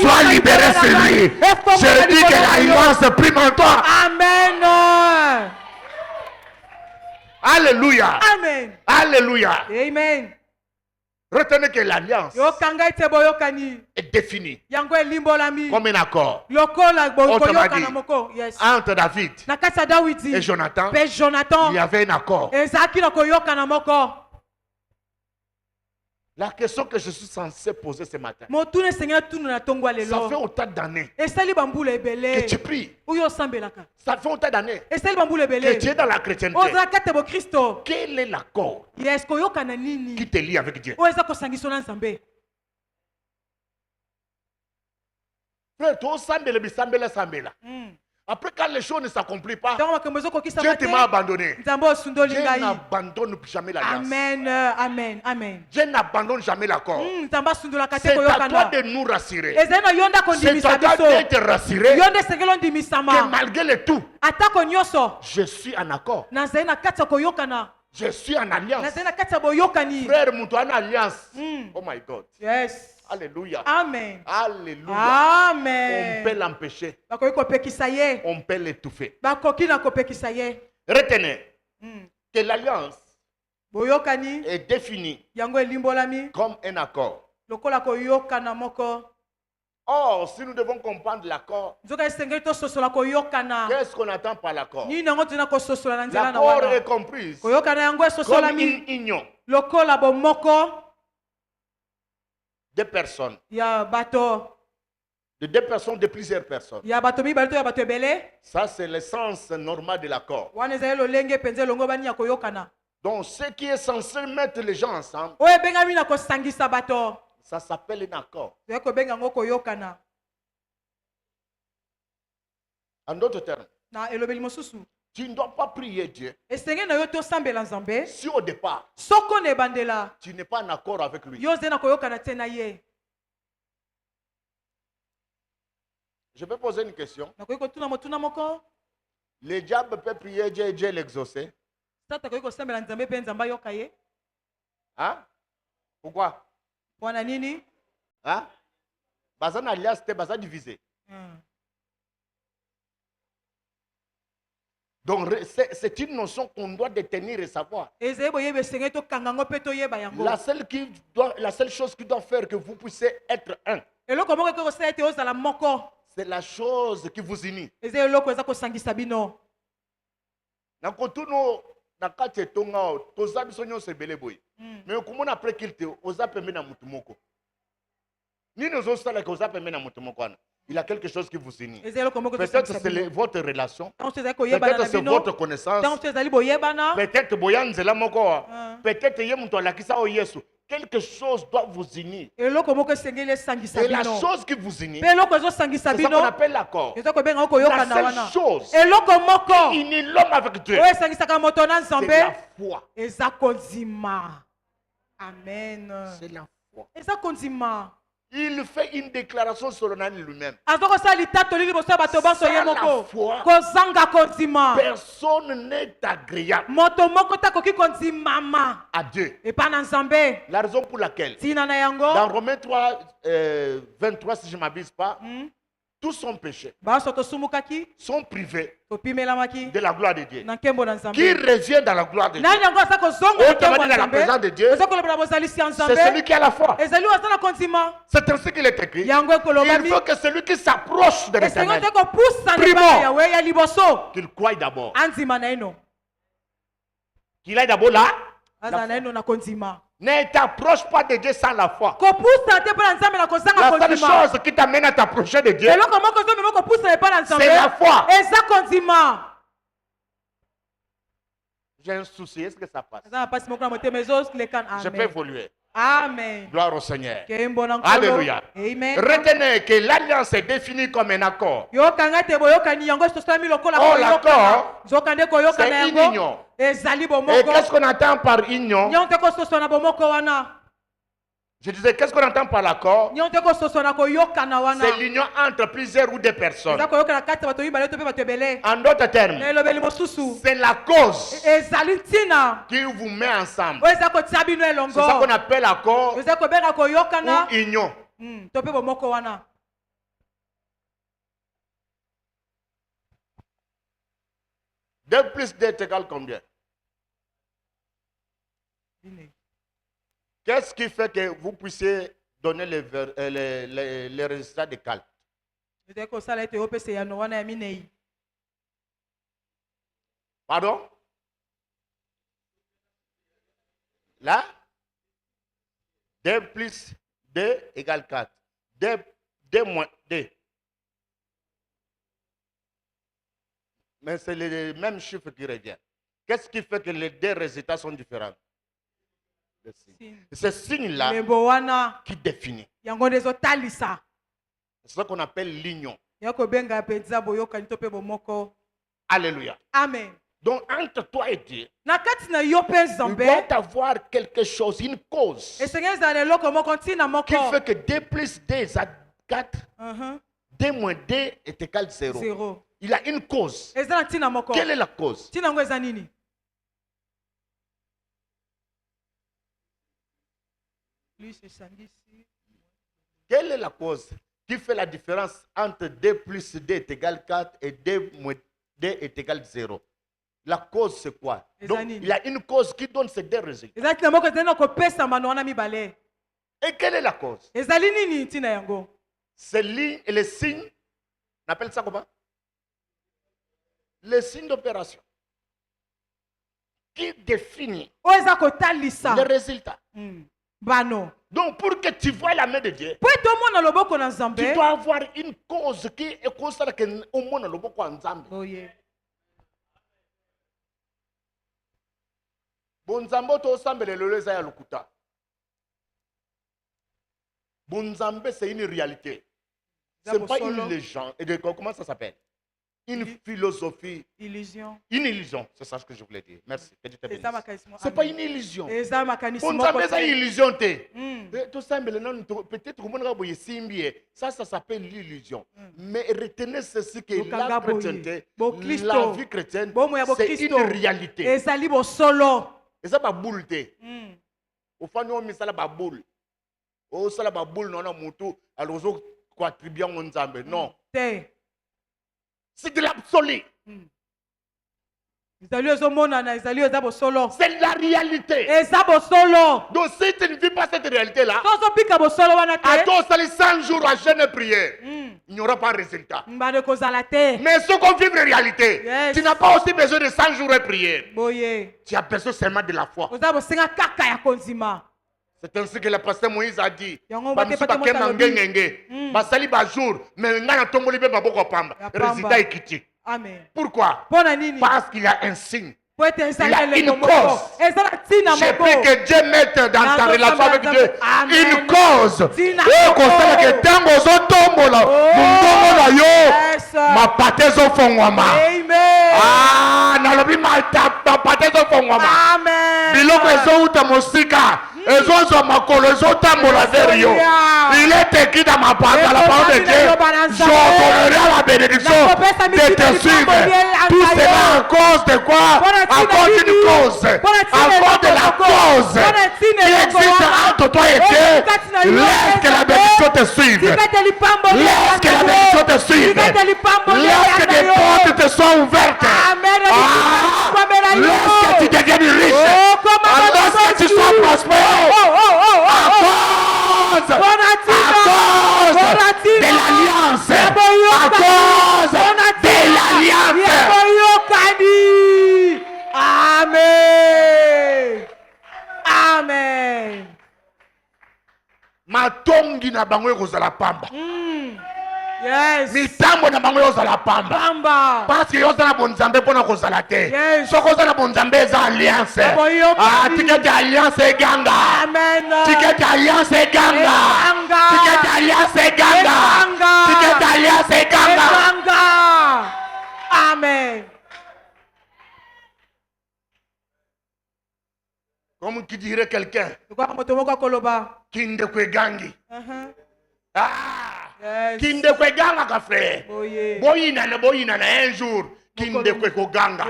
soit libéré sur lui. Je dis que l'alliance prime en toi. Amen. Alléluia. Amen. Alléluia. Amen. Retenez que l'alliance Yokanga ete boyokani. est définie Yango elimbolami. comme un accord Lokola Autrement boyokana dit, moko. Yes. entre David Na kati ya Dawidi. et Jonathan. Pe Jonathan. Il y avait un accord. Ezaki na koyokana moko. La question que je suis censé poser ce matin, Motune seigneur tunu na tongwa ça fait lelo. autant d'années Esali bambula que ebele. tu pries. Uyo sambelaka. Ça fait autant d'années Esali bambula que ebele. tu es dans la chrétienté. Oza kate bo Kristo. Quel est l'accord Yes koyokana nini. qui te lie avec Dieu? Oyo eza kosangiso na Nzambe. Frère, toi, sambela. Après, quand les choses ne s'accomplissent pas, Ntango makambo ezokokisa Dieu te m'a abandonné. Nzambe osundoli Dieu ngai. n'abandonne jamais l'alliance. Amen. Amen. Amen. Dieu n'abandonne jamais l'accord. Nzambe asundolaka te C'est à toi koyokana. de nous rassurer. Ezali na yo nde C'est akondimisa à toi biso. d'être rassuré Yo nde esengeli que ondimisama. malgré le tout, Atako nyonso. je suis en accord. Nazali na kati ya koyokana. Je suis en alliance. Nazali na kati ya boyokani. Frère, mutu en alliance. Mm. Oh my God. Yes. Alléluia. Amen. Alléluia. On Amen. peut l'empêcher. Bakoki kopekisa ye. On peut l'étouffer. Bakoki na kopekisa ye. Retenez Mm. que l'alliance Boyokani est définie yango elimbolami comme un accord. lokola koyokana moko. Or, si nous devons comprendre l'accord, Nzoka esengeli tososola koyokana. qu'est-ce qu'on attend par l'accord? Nini yango tina kososola na nzela na L'accord wana. est compris Koyokana yango comme esosolami une union lokola bomoko de personnes ya bato de deux personnes, de plusieurs personnes. ya bato mibale to ya bato ebele Ça, c'est le sens normal de l'accord. wana ezali lolenge mpenza elongo bani ya koyokana Donc, ce qui est censé mettre les gens ensemble, oyo ebengami na kosangisa bato ça s'appelle un accord. toyei kobenga yango koyokana En d'autres termes, na elobeli mosusu tu ne dois pas prier Dieu esenge na yo tosambela nzambe si au départ, soko na ebandela tu n'es pas en accord avec lui. yo ozali na koyokana te na ye Je peux poser une question. nakoki kotuna motuna moko Le diable peut prier Dieu et Dieu l'exaucer. sata akoki kosambela nzambe mpe nzambe ayoka ye Hein? Pourquoi? mpona nini Hein? Baza na alliance te, baza divisé. Donc, c'est une notion qu'on doit détenir et savoir. ezali boyeba esenge tokanga yango mpe toyeba yango La seule chose qui doit faire que vous puissiez être un, eloko moko ekoki kosala ete ozala moko c'est la chose qui vous unit. ezali eloko eza kosangisa bino Na kotuno na kati etonga o, toza biso nyonso ebele boye. Mais okomona après qu'il te oza pembe na mutu moko. Nini ozosala ke oza pembe na mutu moko wana? Il y a quelque chose qui vous unit. ezali eloko moko Peut-être ezosangisa c'est bino votre relation. ntango so ezali koyebana Peut-être na c'est bino votre connaissance. ntango so ezali boyebana Peut-être boya nzela moko. Peut-être ye mutu alakisa o Yesu. Quelque chose doit vous unir. eloko moko esengeli esangisa Et la bino chose qui vous unit, mpe eloko ezosangisa c'est ça qu'on bino appelle l'accord. eza kobenga ngo La koyokana seule wana chose eloko moko qui unit l'homme avec Dieu, oyo esangisaka moto na c'est la nzambe foi. eza kondima amen C'est la foi. eza kondima Il fait une déclaration solennelle lui-même. aza kosala litatoli liboso ya bato banso ye Sans la moko foi, kozanga kondima personne n'est agréable moto moko te akoki kondimama à Dieu. epai na nzambe La raison pour laquelle, ntina na dans yango Romains 3, 23, si je ne m'abuse pas, tous sont péchés, banso tosumukaki sont privés topimelamaki de la gloire de Dieu. na nkembo na Qui nzambe revient dans la gloire de Dieu? nani yango aza kozonga na nkembo Autrement dit, ya dans la présence de nzambe Dieu, eza kolobela bozalisi ya c'est nzambe celui qui a la foi. ezali oyo aza na kondima C'est ainsi qu'il est écrit. yango Il ekolobami faut que celui qui s'approche de esengo l'éternel, te kopusa na Primo. epai ya yawe ya liboso qu'il croie d'abord. andima na eno Qu'il aille d'abord là. azala na eno na kondima Ne t'approche pas de Dieu sans la foi. kopusa te mpo na nzambe na kozanga La seule kondima chose qui t'amène à t'approcher de Dieu, eloko moko ezomema kopusa epai na nzambe c'est la foi. eza kondima J'ai un souci, est-ce que ça passe? eza na mpasi moko na motema ezolekana Je peux amen évoluer. amen Gloire au Seigneur. kembo na nkolo Alléluia. amen Retenez que l'alliance est définie comme un accord. yokanga te boyokani yango tosalami lokola Oh, koyokana l'accord, nzoka nde koyokana c'est une yango union. ezali Et bomoko qu'est-ce qu'on entend par union? nyongo te kososwa na bomoko wana Je disais, qu'est-ce qu'on entend par l'accord? nyongo te kososwa na koyokana wana C'est l'union entre plusieurs ou des personnes. eza koyokana kati ya bato mibale to mpe bato ebele En d'autres termes, na elobeli mosusu c'est la cause ezali ntina qui vous met ensemble. oyo eza kotia bino C'est elongo ça qu'on appelle accord eza kobenga koyokana ou union. to mpe bomoko wana 2 plus 2 est égal combien? Qu'est-ce qui fait que vous puissiez donner les résultats de calcul? ezali kosala ete opesa eyano wana ya minei Pardon? Là? 2 plus 2 égale 4. 2 moins 2. Mais c'est le même chiffre qui revient. Qu'est-ce qui fait que les deux résultats sont différents? Le signe. Ce signe-là lembo wana qui définit. yango nde ezotalisa C'est ce qu'on appelle l'union. ya kobenga mpenza boyokani to mpe bomoko Alléluia. amen Donc, entre toi et Dieu, na kati na yo mpe il nzambe doit avoir quelque chose, une cause, esengeli ezala eloko moko ntina qui moko fait que 2 plus 2 égale 4, 2 moins 2 est égal 0. zero Il a une cause. eza na ntina moko Quelle est la cause? ntina yango eza nini plus esangisi Quelle est la cause qui fait la différence entre 2 plus 2 est égal 4 et 2 moins 2 est égal 0? La cause, c'est quoi? Donc, il y a une cause qui donne ces deux résultats. eza ntina moko ezali na kopesama na wana mibale Et quelle est la cause? ezali nini ntina yango C'est le signe, on appelle ça comment? Le signe d'opération qui définit oyo eza kotalisa le résultat. bano. Donc pour que tu vois la main de Dieu, Po ete omona loboko na Nzambe. tu dois avoir une cause qui est constate que au monde le beaucoup en Nzambe. Oye. Bon Nzambe to sambele lelo za ya lokuta. Bon Nzambe c'est une réalité. C'est pas une légende. Et de, comment ça s'appelle? Une philosophie. Illusion. Une illusion, c'est ça ce que je voulais dire. Merci. C'est pas une illusion. Bon Nzambe c'est une illusion. Tout ça, peut-être que ça s'appelle l'illusion. Mais retenez ceci que la chrétienté, la vie chrétienne, c'est une réalité. Et ça libre solo. Et ça pas boule. Au fond, on met ça la boule. Oh, ça la boule, non, non, moutou, alors aux quatribiens, on Nzambe. Non. C'est de l'absolu. C'est la réalité. Donc si tu ne vis pas cette réalité-là, à toi, c'est 100 jours à jeûne et prière. Il n'y aura pas de résultat. Mais ce qu'on vit la réalité, tu n'as pas aussi besoin de 100 jours et prière. Tu as besoin seulement de la foi. C'est ainsi que le pasteur Moïse a dit. Pourquoi? Parce qu'il y a un signe. Il y a une cause. J'ai pris que Dieu mette dans ta relation avec Dieu une cause. Et constate que tant aux autres, ma pâté zo fongwama. Ah, nalobi ma pâté zo fongwama. Biloko ezo uta mosika. Il est écrit dans ma parole, la parole de Dieu, j'ordonnerai la bénédiction de te suivre. Tout cela à cause de quoi? À cause d'une cause. À cause de la cause qui existe entre toi et Dieu. Laisse que la bénédiction te suive. Laisse que la bénédiction te suive. Laisse que des portes te soient ouvertes. Laisse que tu deviennes riche. Laisse que tu sois prospère. À cause de l'alliance. À cause de l'alliance. Amen. Amen. Matongi na bango ekozala pamba. Yes. Mitambo na bango ezala pamba. Parce que yozala bonzambe pona kozala te. Soko ozala bonzambe eza alliance. Ah, tiketi alliance eganga. Amen. Tiketi alliance eganga. Tiketi alliance eganga. Tiketi alliance eganga. Amen. Comme qui dirait quelqu'un qui ne kwe gangi. Kinde kwe ganga ka frère. Boyina na un jour kinde kwe ko ganga.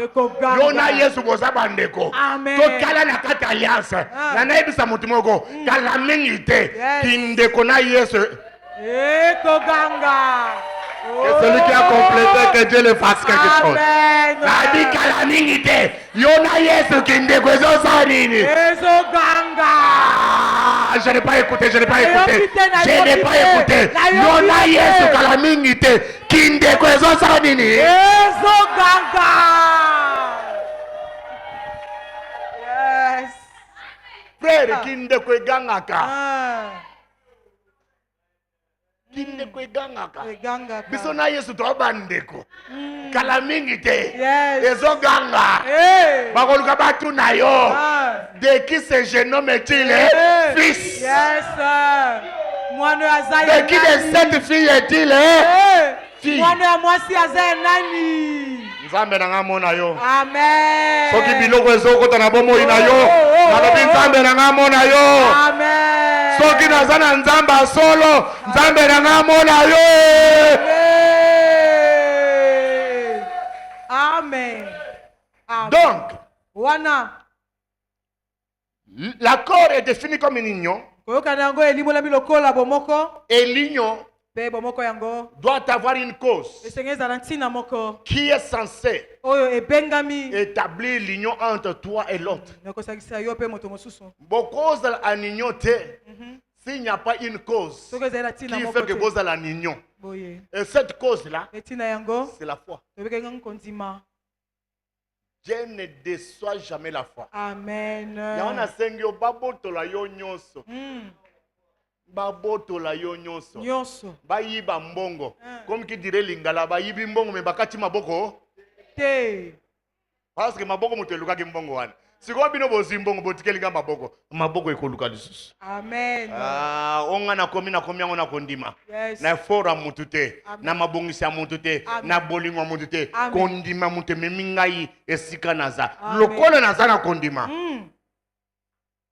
Yona Yesu boza bandeko. To kala na kata alliance. Na naibisa mutu moko kala mingi te. Kinde ko na Yesu. Ko ganga. Et celui qui a complété, que Dieu le fasse quelque chose. La dit calamité. Yona Yesu kinde ko zo sanini. Je n'ai pas écouté, je n'ai pas écouté. Je n'ai pas écouté. Yona Yesu calamité. Kinde ko zo sanini. Yes. Frère, kinde ko gangaka. Kinde ko gangaka. Biso na Yesu to bandeko. Kala mingi te. Ezo ganga. Bakoluka batu na yo. De qui ce jeune homme est-il? Fils. Yes, sir. De qui de cette fille est-il? Fille. Nzambe na ngamona yo. Amen. Soki biloko ezokota na bomoi na yo. Nalobi Nzambe na ngamona yo. Amen. Soki naza na Nzamba solo, Nzambe na ngamona yo. Amen. Amen. Donc, Wana. L'accord est défini comme une union. Et l'union doit avoir une cause qui est censée établir l'union entre toi et l'autre. Bon, cause en union, s'il n'y a pas une cause qui fait que vous allez en union. Et cette cause-là, c'est la foi. Dieu ne déçoit jamais la foi. Amen. Yawana sengyo babotola yo nyonso. Babotola yo nyonso. Nyonso. Bayiba mbongo. Comme qui dirait lingala bayibi mbongo me bakati maboko. Te. Parce que maboko muteluka ki mbongo wana. Siko bino bozimbongo botikelinga maboko. Maboko ekoluka lisusu. Amen. Onga na komi yango na kondima. Yes. Na fora mutute, Amen. na mabongisa mutute, Amen. na bolingo mutute, Amen. kondima mute memingai esika naza. Amen. Lokolo naza na kondima.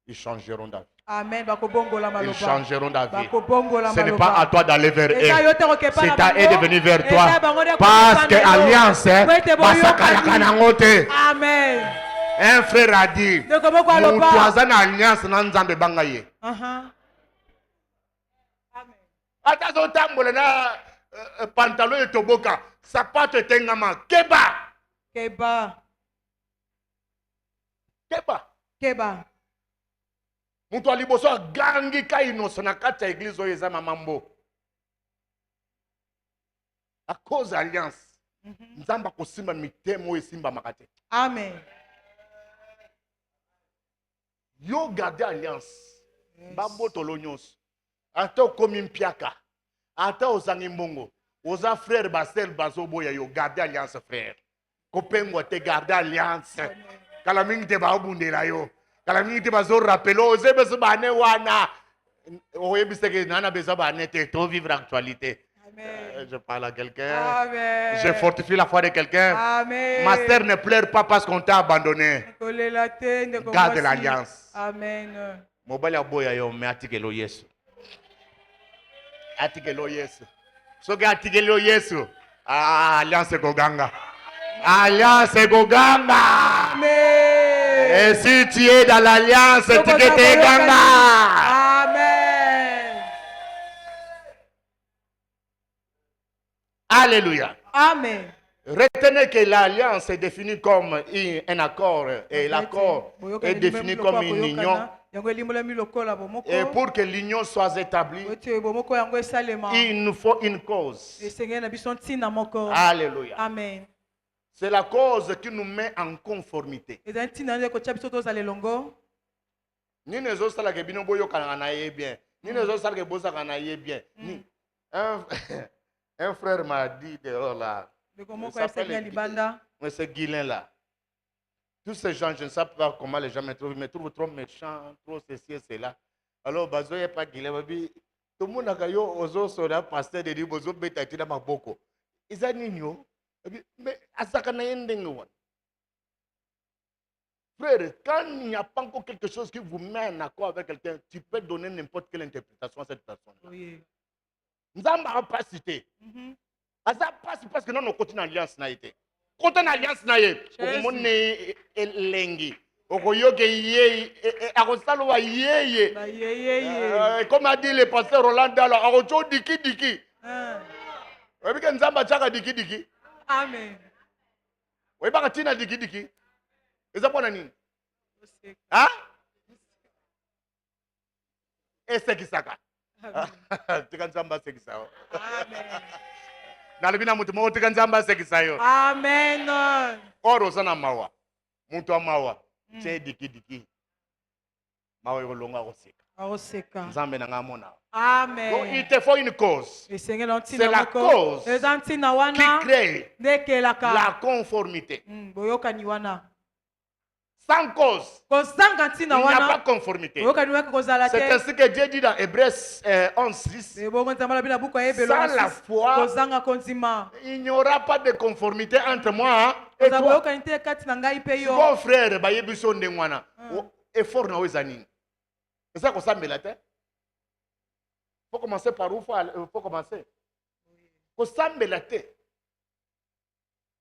Ils changeront d'avis. Amen. Bakobongola Ils maloba. changeront d'avis. Bakobongola Ce n'est maloba. pas à toi d'aller vers eux. Eza yo te kokepa na C'est à bango. eux de venir vers Eza toi. bango de Parce que kokepa na yo. alliance, Kwete boyokani. basakalaka nango te. Amen. Un frère a dit, Ndeko moko aloba. mutu aza na alliance na nzambe banga ye. Amen. Ata zotambola na pantalon etoboka, sapato etengama, keba. Keba. Keba. Keba. Mutu aliboso agangi ka inoso na kati ya église oyo eza mamambo. À cause alliance, nzamba kosimba mitemo oyo esimbamaka te. Amen. Yo garder alliance. Babotolo nyonso. Ata okomi mpiaka. Ata ozangi mbongo. Oza frère basel bazoboya yo garder alliance frère. Kopengwa te garder alliance. Kala mingi te baobundela yo. Kala mingi te bazo rappelo ozebeso bane wana. Oyebiseke nana beza bane te to vivre l'actualité. Je parle à quelqu'un. Amen. Je fortifie la foi de quelqu'un. Amen. Ma sœur, ne pleure pas parce qu'on t'a abandonné. Garde l'alliance. Amen. Mobile aboya yo me atikelo Yesu. Atikelo Yesu. Soki atikelo Yesu. Alliance goganga. Alliance goganga. Amen. Et si tu es dans l'alliance, tikete ganga. Amen. Alléluia. Amen. Retenez que l'alliance est définie comme un accord et l'accord est défini comme une union. Et pour que l'union soit établie, il nous faut une cause. Alléluia. Amen. C'est la cause qui nous met en conformité. Ni ne zo sala ke bino boyo kana na ye bien. Ni ne zo sala ke bosa kana ye bien. Ni un frère m'a dit dehors là. Monsieur Guilain là. Tous ces gens, je ne sais pas comment les gens me trouvent, ils me trouvent trop méchant, trop ceci et cela. Alors, bazo y pas Guilain, tout le monde a dit ozo sora pasteur de dit bozo beta tira maboko. Ils ont nigno. Mais asaka na yendengo. Frère, quand il n'y a pas encore quelque chose qui vous met en accord avec quelqu'un, tu peux donner n'importe quelle interprétation à cette personne. Oui. Nous n'avons pas cité. Ça passe parce que nous avons continué l'alliance. Quand on alliance, nous avons lengi. Comme a dit le pasteur Roland Dalla, diki diki. Amen. Oui, bah tina diki diki. Et ça pour nani? Hein? Et c'est qui ça? Tu kan zamba c'est qui ça? Amen. Nalibina mutu mo tu kan zamba c'est qui ça yo? Amen. Oro sana mawa. Mutu mawa. C'est diki diki. Mawa yo longa oseka. Nzambe na ngamona. Amen. Donc il te faut une cause. C'est la cause qui crée la conformité. Sans cause, il n'y a pas de conformité. C'est ainsi que Dieu dit dans Hébreux 11:6. Sans la foi, il n'y aura pas de conformité entre moi et toi. Mon frère, effort na wezani. C'est ça qu'on s'appelle la tête. Il faut commencer par où? Il faut commencer. Qu'on s'appelle la tête.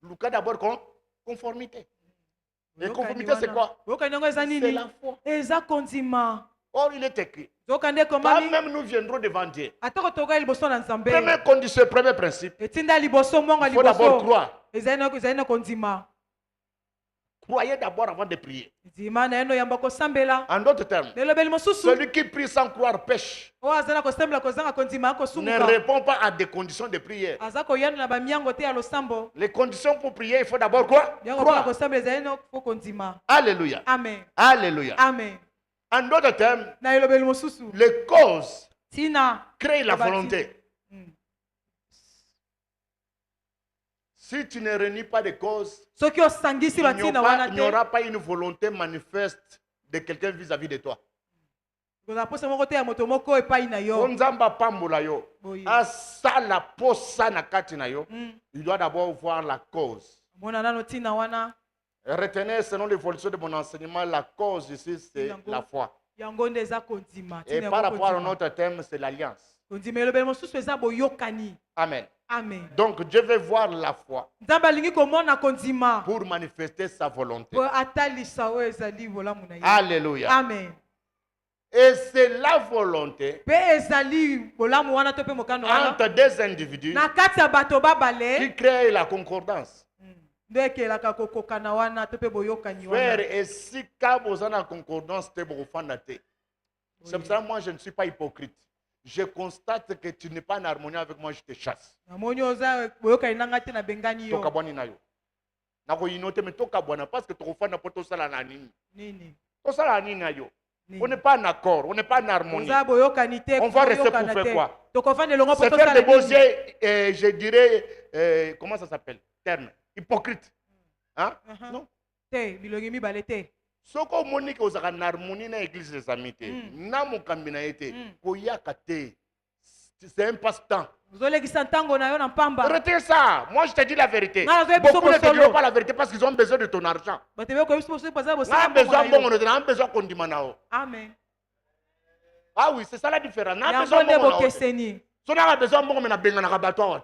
Le cas d'abord, conformité. Et conformité, c'est quoi? C'est la foi. Or, il est écrit. Quand même nous viendrons devant Dieu. Première condition, premier principe. Il faut d'abord croire. croyez d'abord avant de prier. ndima na ye no yamba kosambela En d'autres termes, nelobeli mosusu celui qui prie sans croire pêche, oyo aza na kosambela kozanga kondima ne akosumuka répond pas à des conditions de prière. aza koyanda na bamiango te ya losambo Les conditions pour prier, il faut d'abord quoi? miango mpona Croire. kosambela ezali no fo kondima. Alléluia. Amen. Alléluia. Amen. En d'autres termes, na elobeli mosusu les causes tina créent la Ebati. volonté. Si tu ne réunis pas de causes, soki osangisi batina wana il n'y te aura pas une volonté manifeste de quelqu'un vis-à-vis de toi. kozala posa moko te ya moto moko epai na yo Nzamba pambola yo. Boye. Asala posa na kati na yo. Mm. Il doit d'abord voir la cause. mona nano tina wana Retenez selon l'évolution de mon enseignement, la cause ici c'est Yango. la foi. yango nde eza kondima Et tina par yango rapport à kondima. notre thème, c'est l'alliance. kondima elobeli mosusu eza boyokani. Amen. Amen. Donc Dieu veut voir la foi nzambe alingi komona kondima pour manifester sa volonté. po atalisa oyo ezali bolamu na ye. Alléluia. Amen. Et c'est la volonté mpe ezali bolamu wana to mpe mokano wana entre deux individus na kati ya bato babale qui créent la concordance. nde ekelaka kokokana wana to mpe boyokani Frère, wana. et si quand vous avez en concordance, c'est pour faire. C'est pour ça que moi je ne suis pas hypocrite. Je constate que tu n'es pas en harmonie avec moi, je te chasse. namoni oza boyokani nanga te nabengani yo Tokabwani na yo. Nako inote me tokabwana parce que tokofana po tosala na nini. nini Tosala na nini na yo. Nini. On n'est pas en accord, on n'est pas en harmonie. oza boyokani te On va rester boyokana pour faire te. quoi? tokofanda elongo po C'est faire tosala des beaux nini? yeux, je dirais, comment ça s'appelle? Terme. Hypocrite. Hein? Non. te bilongi mibale te Soko omoni ke ozaka na harmonie na église des amis te. Na mokambi na ye te. Koyaka te. C'est un passe-temps. ozolekisa ntango na yo na mpamba Retiens ça. Moi, je te dis la vérité. Non, non, Beaucoup ne te solo. diront pas la vérité parce qu'ils ont besoin de ton argent. bato bekoyebi biso baza On a bosala besoin mbongo bon, on a besoin qu'on dise maintenant. amen Ah oui, c'est ça la différence. On a yango besoin nde bon. bokeseni Si on a besoin bon, on a besoin de bateau.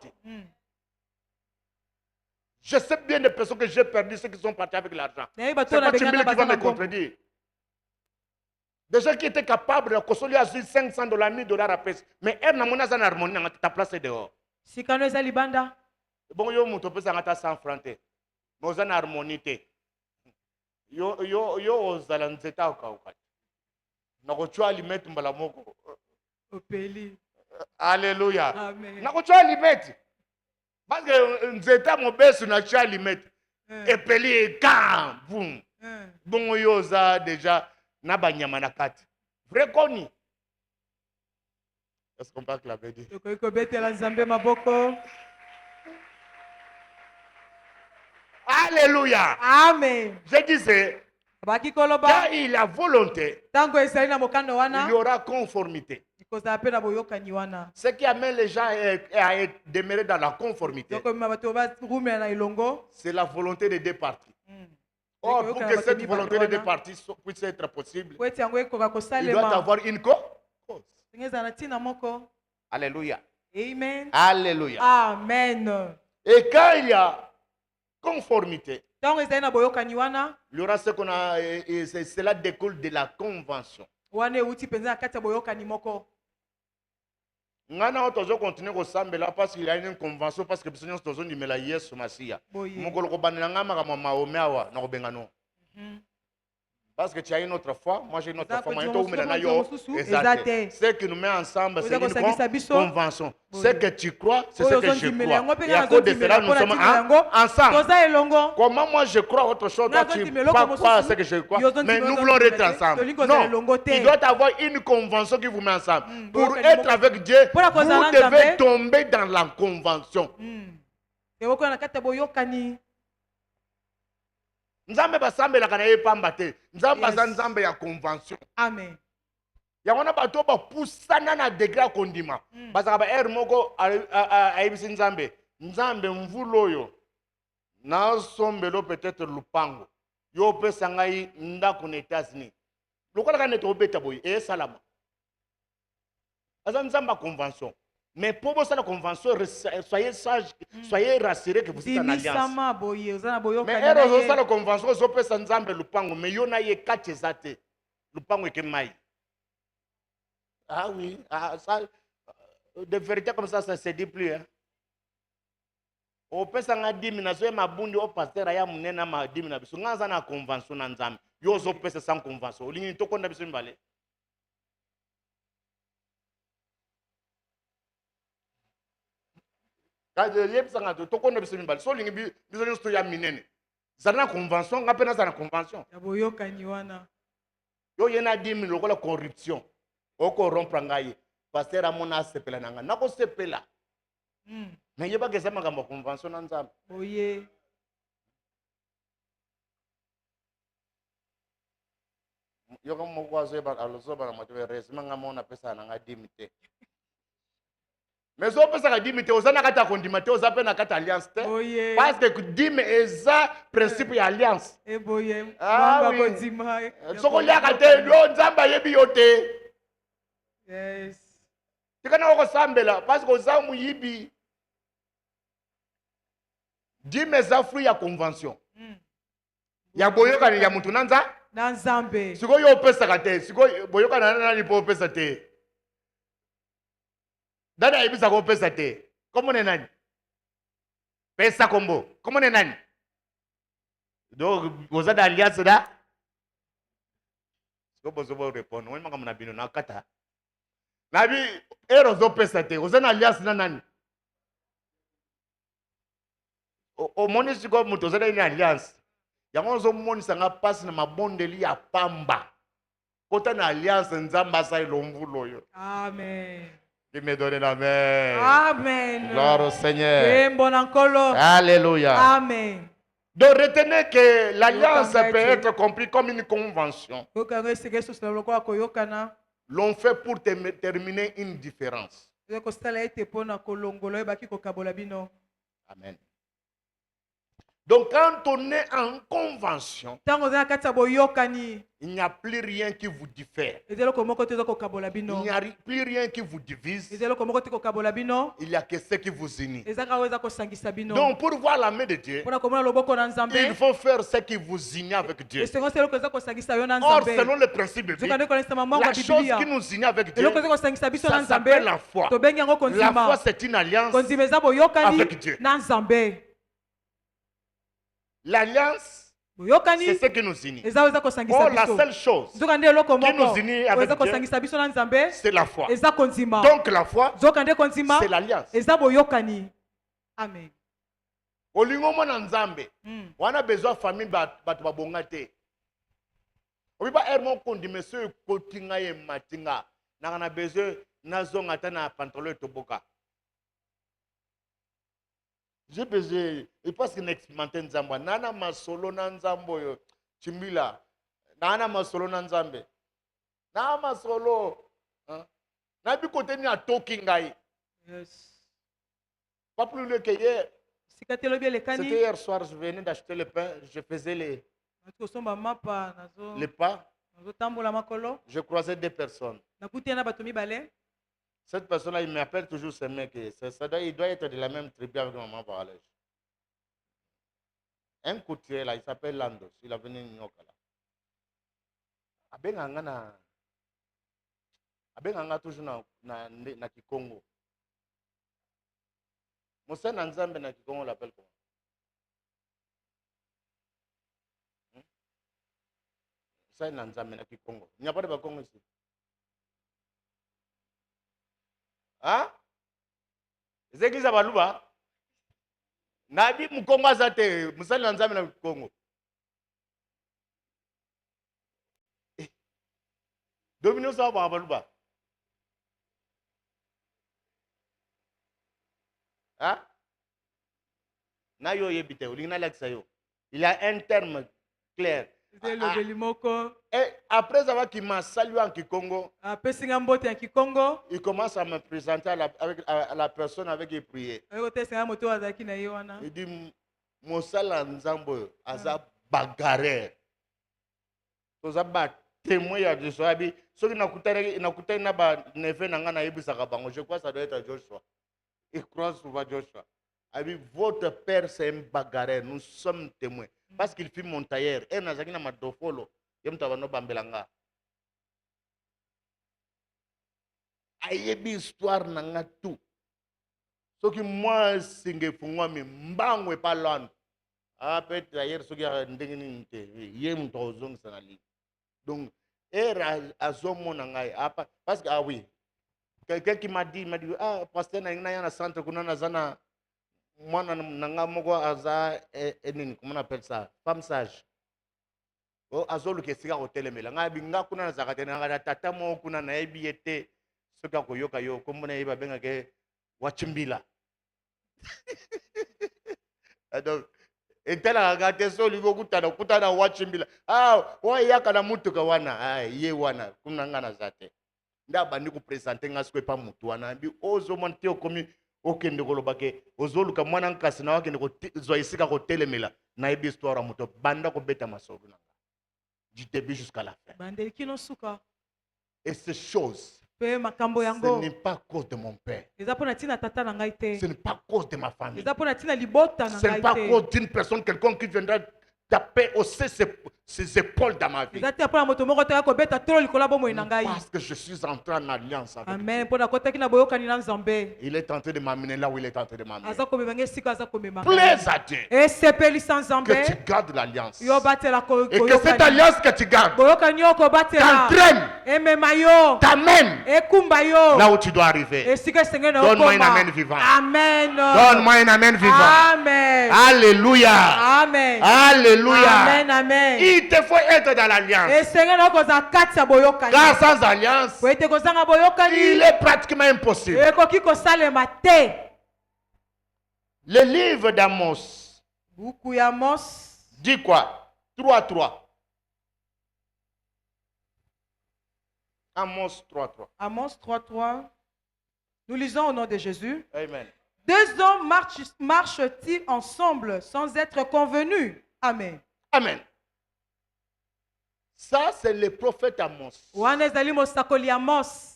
Je sais bien des personnes que j'ai perdu, ceux qui sont partis avec l'argent. nayebi bato C'est oyo pas Chimbile nabengana qui va baza na me bongo contredire. Des gens qui étaient capables de consolider à 500 dollars, 1000 dollars à pèse. Mais elle n'a pas en harmonie, ta place est dehors. sikano eza libanda Bon, yo muto pesa ngata 100 francs te. Mais on a harmonie te. Yo ozala nzeta okauka. Nakochwa limete mbala moko. opeli Alléluia. amen Nakochwa limete. Parce que nzeta mobesu na chwa limete. Epeli eka boum. Bon yo za déjà na banyama na kati. Vrai koni. Est-ce qu'on peut acclamer Dieu? tokoki kobetela nzambe maboko Alléluia. amen Je disais, abaki quand koloba il a volonté, ntango ezali na mokano il wana y aura conformité. ekozala mpe na boyokani wana Ce qui amène les gens à demeurer dans la conformité, tokomema bato barumela na elongo c'est la volonté des deux parties. Or, pour que cette volonté des deux parties puisse être possible, po eti yango ekoka il doit kosalema avoir une cause. ndenge ezala na ntina moko Alléluia. amen Alléluia. amen Et quand il y a conformité, ntango ezali na boyokani wana il y aura ce qu'on a, et cela découle de la convention. wana euti mpenza na kati ya boyokani moko Ngana on toujours continuer au sambela parce qu'il y a une convention parce que besoin toujours ni mela Yesu Masia. boye Mokolo ko banela ngama kama maome awa na ko bengano. Parce que tu as une autre foi, moi j'ai une autre foi, moi to umela na yo. Exact. Ce qui nous met ensemble, c'est une convention. Ce que tu crois, c'est ce que je crois. Et à cause de cela, nous sommes ensemble. toza elongo Comment moi je crois autre chose, toi tu crois pas à ce que je crois, mais nous voulons être ensemble. Non, il doit y avoir une convention qui vous met ensemble. Pour être avec Dieu, vous devez tomber dans la convention. ewokola na kati ya boyokani Nzambe basambelaka na ye pamba te. Nzambe aza nzambe ya convention. amen yango na bato bapusana na degré ya kondima bazaka ba ere moko ayebisi nzambe nzambe mvula oyo nasombelo peut-être lupango yo opesa ngai ndako na États-Unis lokolaka nete obeta boye esalama aza nzambe ya convention. Mais pour vous, la convention, soyez sage, soyez rassurés que vous êtes en alliance. Mais elle aussi la convention, vous pouvez s'ensemble lupango, mais il y a une kachezate, lupango et kemai. Ah oui, ça, de vérité comme ça se dit plus. Hein. opesa nga 10 na soye mabundi o pasteur ya munene ma 10 na biso nga za na convention na nzambe yo zo pesa sans convention olingi tokonda biso mbale kaje yebisa nga tokonda biso mbale so olingi biso nyonso ya minene za na convention nga pena za na convention ya boyokani wana yo ye na 10 lokola corruption oko rompre ngai pasteur amona asepela nanga nakosepela mais yeba ke za makambo convention na nzambe oye yoko moko azoyeba alozoba na moto resima nga mona pesa na nga 10 te mais so pesa ka 10 te oza na kata kondima te oza pe na kata alliance te oye parce que 10 eza principe ya alliance eboye Ah, mwanga oui. kodima soko liaka te yo nzambe ayebi yo te yes tikana okosambela parce que oza moyibi 10 eza fruit ya convention ya boyokani ya mutu nanza na nzambe sikoyo opesaka te sikoyo boyokani na nani mpo opesa te dada ayebisaka opesa te kombo ne nani pesa kombo kombo ne nani donc oza na alliance da siko bozobo répondre wani makambo na bino nakata nabi ero ozopesa te oza na alliance na nani omoni sikoyo moto oza na ini alliance yango ozomonisa nga mpasi na mabondeli ya pamba kota na alliance nzambe asali lomvula oyo amen qui me donne la main. amen Gloire au Seigneur. yembo na nkolo Alléluia. amen Donc retenez que l'alliance Yokanga peut ete. être comprise comme une convention. koyokanga esika esusu na lokola koyokana L'on fait pour terminer une différence. eza kosala ete mpona kolongola oyebaki kokabola bino Amen. Donc quand on est en convention, ntango oza na kati ya boyokani il n'y a plus rien qui vous diffère. eza eloko moko te eza kokabola Il bino n'y a plus rien qui vous divise. eza eloko moko te kokabola bino Il n'y a que ce qui vous unit. eza kaka oyo eza kosangisa bino Donc pour voir la main de Dieu, mpona komona loboko na il nzambe faut faire ce qui vous unit avec Dieu. esengo se eloko eza kosangisa yo na Or, nzambe selon le principe de zoka nde vie, konesama mwango la ya chose bibilia qui nous unit avec Dieu, eloko eza kosangisa biso na ça nzambe s'appelle la foi. tobengi yango La foi, kondima c'est une alliance. kondima eza boyokani avec Dieu. na nzambe L'alliance, boyokani c'est ce qui nous unit. eza oyo eza kosangisa Or, la biso seule chose, zoka nde eloko qui nous moko unit oyo avec eza Dieu, kosangisa biso na nzambe c'est la foi. eza kondima Donc, la foi, zoka nde kondima c'est l'alliance. eza boyokani amen Olingo mwana nzambe, Mm. wana besoin famille bato babonga te. Obiba ermo kondime so ekoti ngai emati nga nanga na besoin nazonga ata na pantalon etoboka. J'ai besoin, et parce que n'expérimenté nzambe, nana masolo na nzambe oyo, chimbila, nana masolo na nzambe. Na masolo, hein? Na bi kote ni atoki ngai. yes Pas plus loin que hier. sika te elobi C'était elekani hier soir, je venais d'acheter le pain, je faisais nati kosomba mapa les pas, nazotambola makolo je croisais deux personnes. nakuti na bato mibale Cette personne-là, il m'appelle toujours ce mec. Il doit être de la même tribu avec maman Paralège. Un courtier là, il s'appelle Landos. Il est venu New York là. Abenganga toujours na Kikongo. Moussa Nanzambe na Kikongo l'appelle comment? Moussa Nanzambe na Kikongo. Il n'y a pas de Bakongo ici. Hein? Zekiza baluba? Nabi Mukongo azate, musali na nzambe na Kongo. Domino sa ba baluba. Hein? Na yo yebite, olingna laksa yo. Il y a un terme clair. eza elobeli moko Et après avoir qu'il m'a salué en Kikongo, apesi nga mbote ya kikongo il commence à me présenter à la personne avec qui il priait. oyo kotesa nga moto oyo azalaki na ye wana Il dit, Mosala Nzambo, aza bagarre. Toza ba témoin ya Joshua. Ceux qui n'écoutent na ba neve nanga na yebisaka bango, je crois que ça doit être Joshua. Il croit souvent Joshua. Votre père c'est un bagarre, nous sommes témoins. Parce qu'il fit mon tailleur. Et nazaki na madofolo. Yem tabano bambelanga. Ayebi histoire nanga tout. soki moi singe fungwami mbango epalwana peut-être d'ailleurs soki ndenge nini te ye moto ozongisa na ligne donc era azomona ngai apa parce que ah oui quelqu'un qui m'a dit ah pasteur na ngina yana centre kuna na zana mwana nanga moko aza nini comment on appelle ça femme sage o azolu ke sika hotelemela ngai binga kuna na zakate na tata mo kuna na yebi ete soki akoyoka yo kombona yeba benga ke wachimbila donc etala gate so libo kutana wachimbila wa yaka na mutuka wana ye wana kuna ngana zate ndaba ndi ku presenter ngasikwe pa mutu wana bi ozo monte okomi okende koloba ke ozoluka mwana nkasi na wakende ko zo isika ko telemela na yebi histoire mutu banda ko beta masolo nanga du début jusqu'à la fin bandeli kino suka et ces choses pe makambo ce yango n'est pas à cause de mon père, eza pona tina tata na ngai te ce n'est pas à cause de ma famille, eza pona tina libota na ce n'est pas à ngai cause te d'une personne quelqu'un qui viendra taper aussi ses épaules dans ma vie. eza te pona moto moko toya kobeta tolo likolo ya bomoi na ngai Parce que je suis entré en alliance avec amen Dieu. mpona kotaki na boyokani na nzambe Il est en train de m'amener là où il est en train de m'amener. aza komema ngai esika aza komema Plaise à Dieu esepelisa nzambe que tu gardes l'alliance. yo batela Et que cette alliance que tu gardes boyokani yo kobatela t'entraîne, emema yo t'amène ekumba yo là où tu dois arriver. esika esengeli na Donne-moi okoma. un amen vivant. Amen. Donne-moi un amen vivant. Amen. Alléluia. Amen. Alléluia. Amen. Amen. Il te faut être dans l'alliance. esengeli okozala kati ya boyokani Car sans alliance, po ete kozanga boyokani il est pratiquement impossible. ekoki kosalema te. Le livre d'Amos buku ya Amos dit quoi? 3:3. Amos 3:3. Amos 3:3. Nous lisons au nom de Jésus. Amen. Deux hommes marchent-ils ensemble sans être convenus? Amen. Amen. Ça, c'est le prophète Amos. wana ezali mosakoli ya Amos.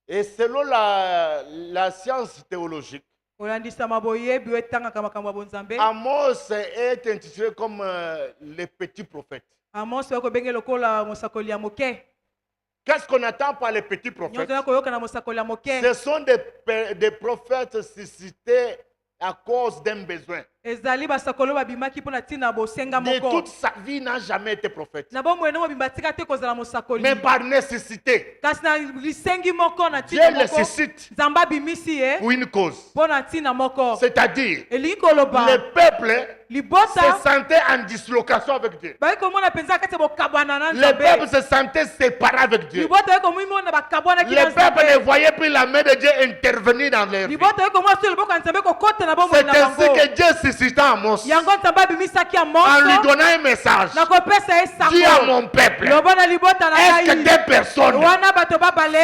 Et selon la science théologique, olandisama boyebi etangaka makambo ya bonzambe. Amos est intitulé comme le petit prophète. Amos oyokobenge lokola mosakoli ya moke. Qu'est-ce qu'on attend par les petits prophètes? nyonso yakoyoka na mosakoli ya moke. Ce sont des prophètes suscités à cause d'un besoin. ezali basakoli babimaki mpona ntina bosenga De moko. toute sa vie, n'a jamais été prophète. na bomoi no mobimba tika te kozala mosakoli. Mais par nécessité, kasi na lisengi moko na Dieu ntina le moko suscite nzambe abimisi ye pour une cause. mpona ntina moko. C'est-à-dire, elingi koloba le peuple se libota sentait en dislocation avec Dieu. bali komona mpenza kati ya bokabwana na Le peuple nzambe. se sentait séparé avec Dieu. libota ye komimona bakabwanaki na Le peuple ne nzambe. voyait plus la main de Dieu intervenir dans leur vie. libota ye komona so liboko ya nzambe kokota na bomoi C'est na ainsi bango. que Dieu suscita Amos yango nzambe abimisaki ya en lui moso donnant un message. na kopesa ye Dis à sango. mon peuple, lobo na libota na est-ce que ngai des personnes wana bato babale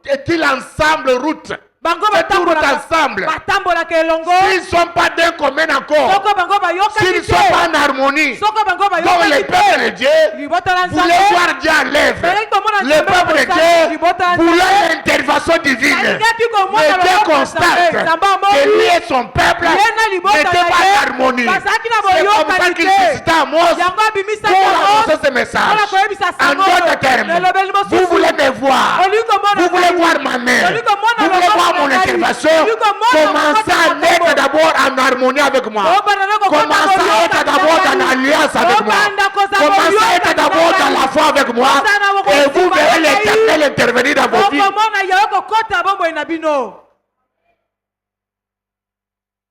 est-il ensemble route? bango C'est tout route ensemble. batambolaka elongo. S'ils ne sont pas d'un commun accord, soko bango s'ils bayokani ne sont pas te en harmonie, soko bango donc bayokani le te peuple de Dieu libota na voulait nzambe voir Dieu en l'œuvre. balaki komona Le nzambe peuple de kosala Dieu libota na voulait nzambe. l'intervention divine. balingaki Mais komona Dieu loboko ya constate nzambe. nzambe que amoni lui et son peuple ye na libota n'étaient na pas ye en harmonie. bazalaki na C'est comme ça boyokani qu'il te suscita Amos yango abimisaki pour yango annoncer ce message. mpona koyebisa En sango d'autres termes, elobeli vous mosusu voulez me voir, olingi komona vous voulez ngai. voir ma main, Olingi komona vous voulez loboko voir na mon ngai. intervention. Olingi komona Commencez à mokota être na d'abord en harmonie avec moi. Obanda na kokota Commencez à être boyoka d'abord na en ngai. alliance avec moi. Obanda koza Commencez à boyoka être na d'abord ngai. dans la foi avec moi. Kozala na Et vous bokosimba verrez na ngai. l'Éternel intervenir dans vos vies. okomona yawe kokota bomoi na bino.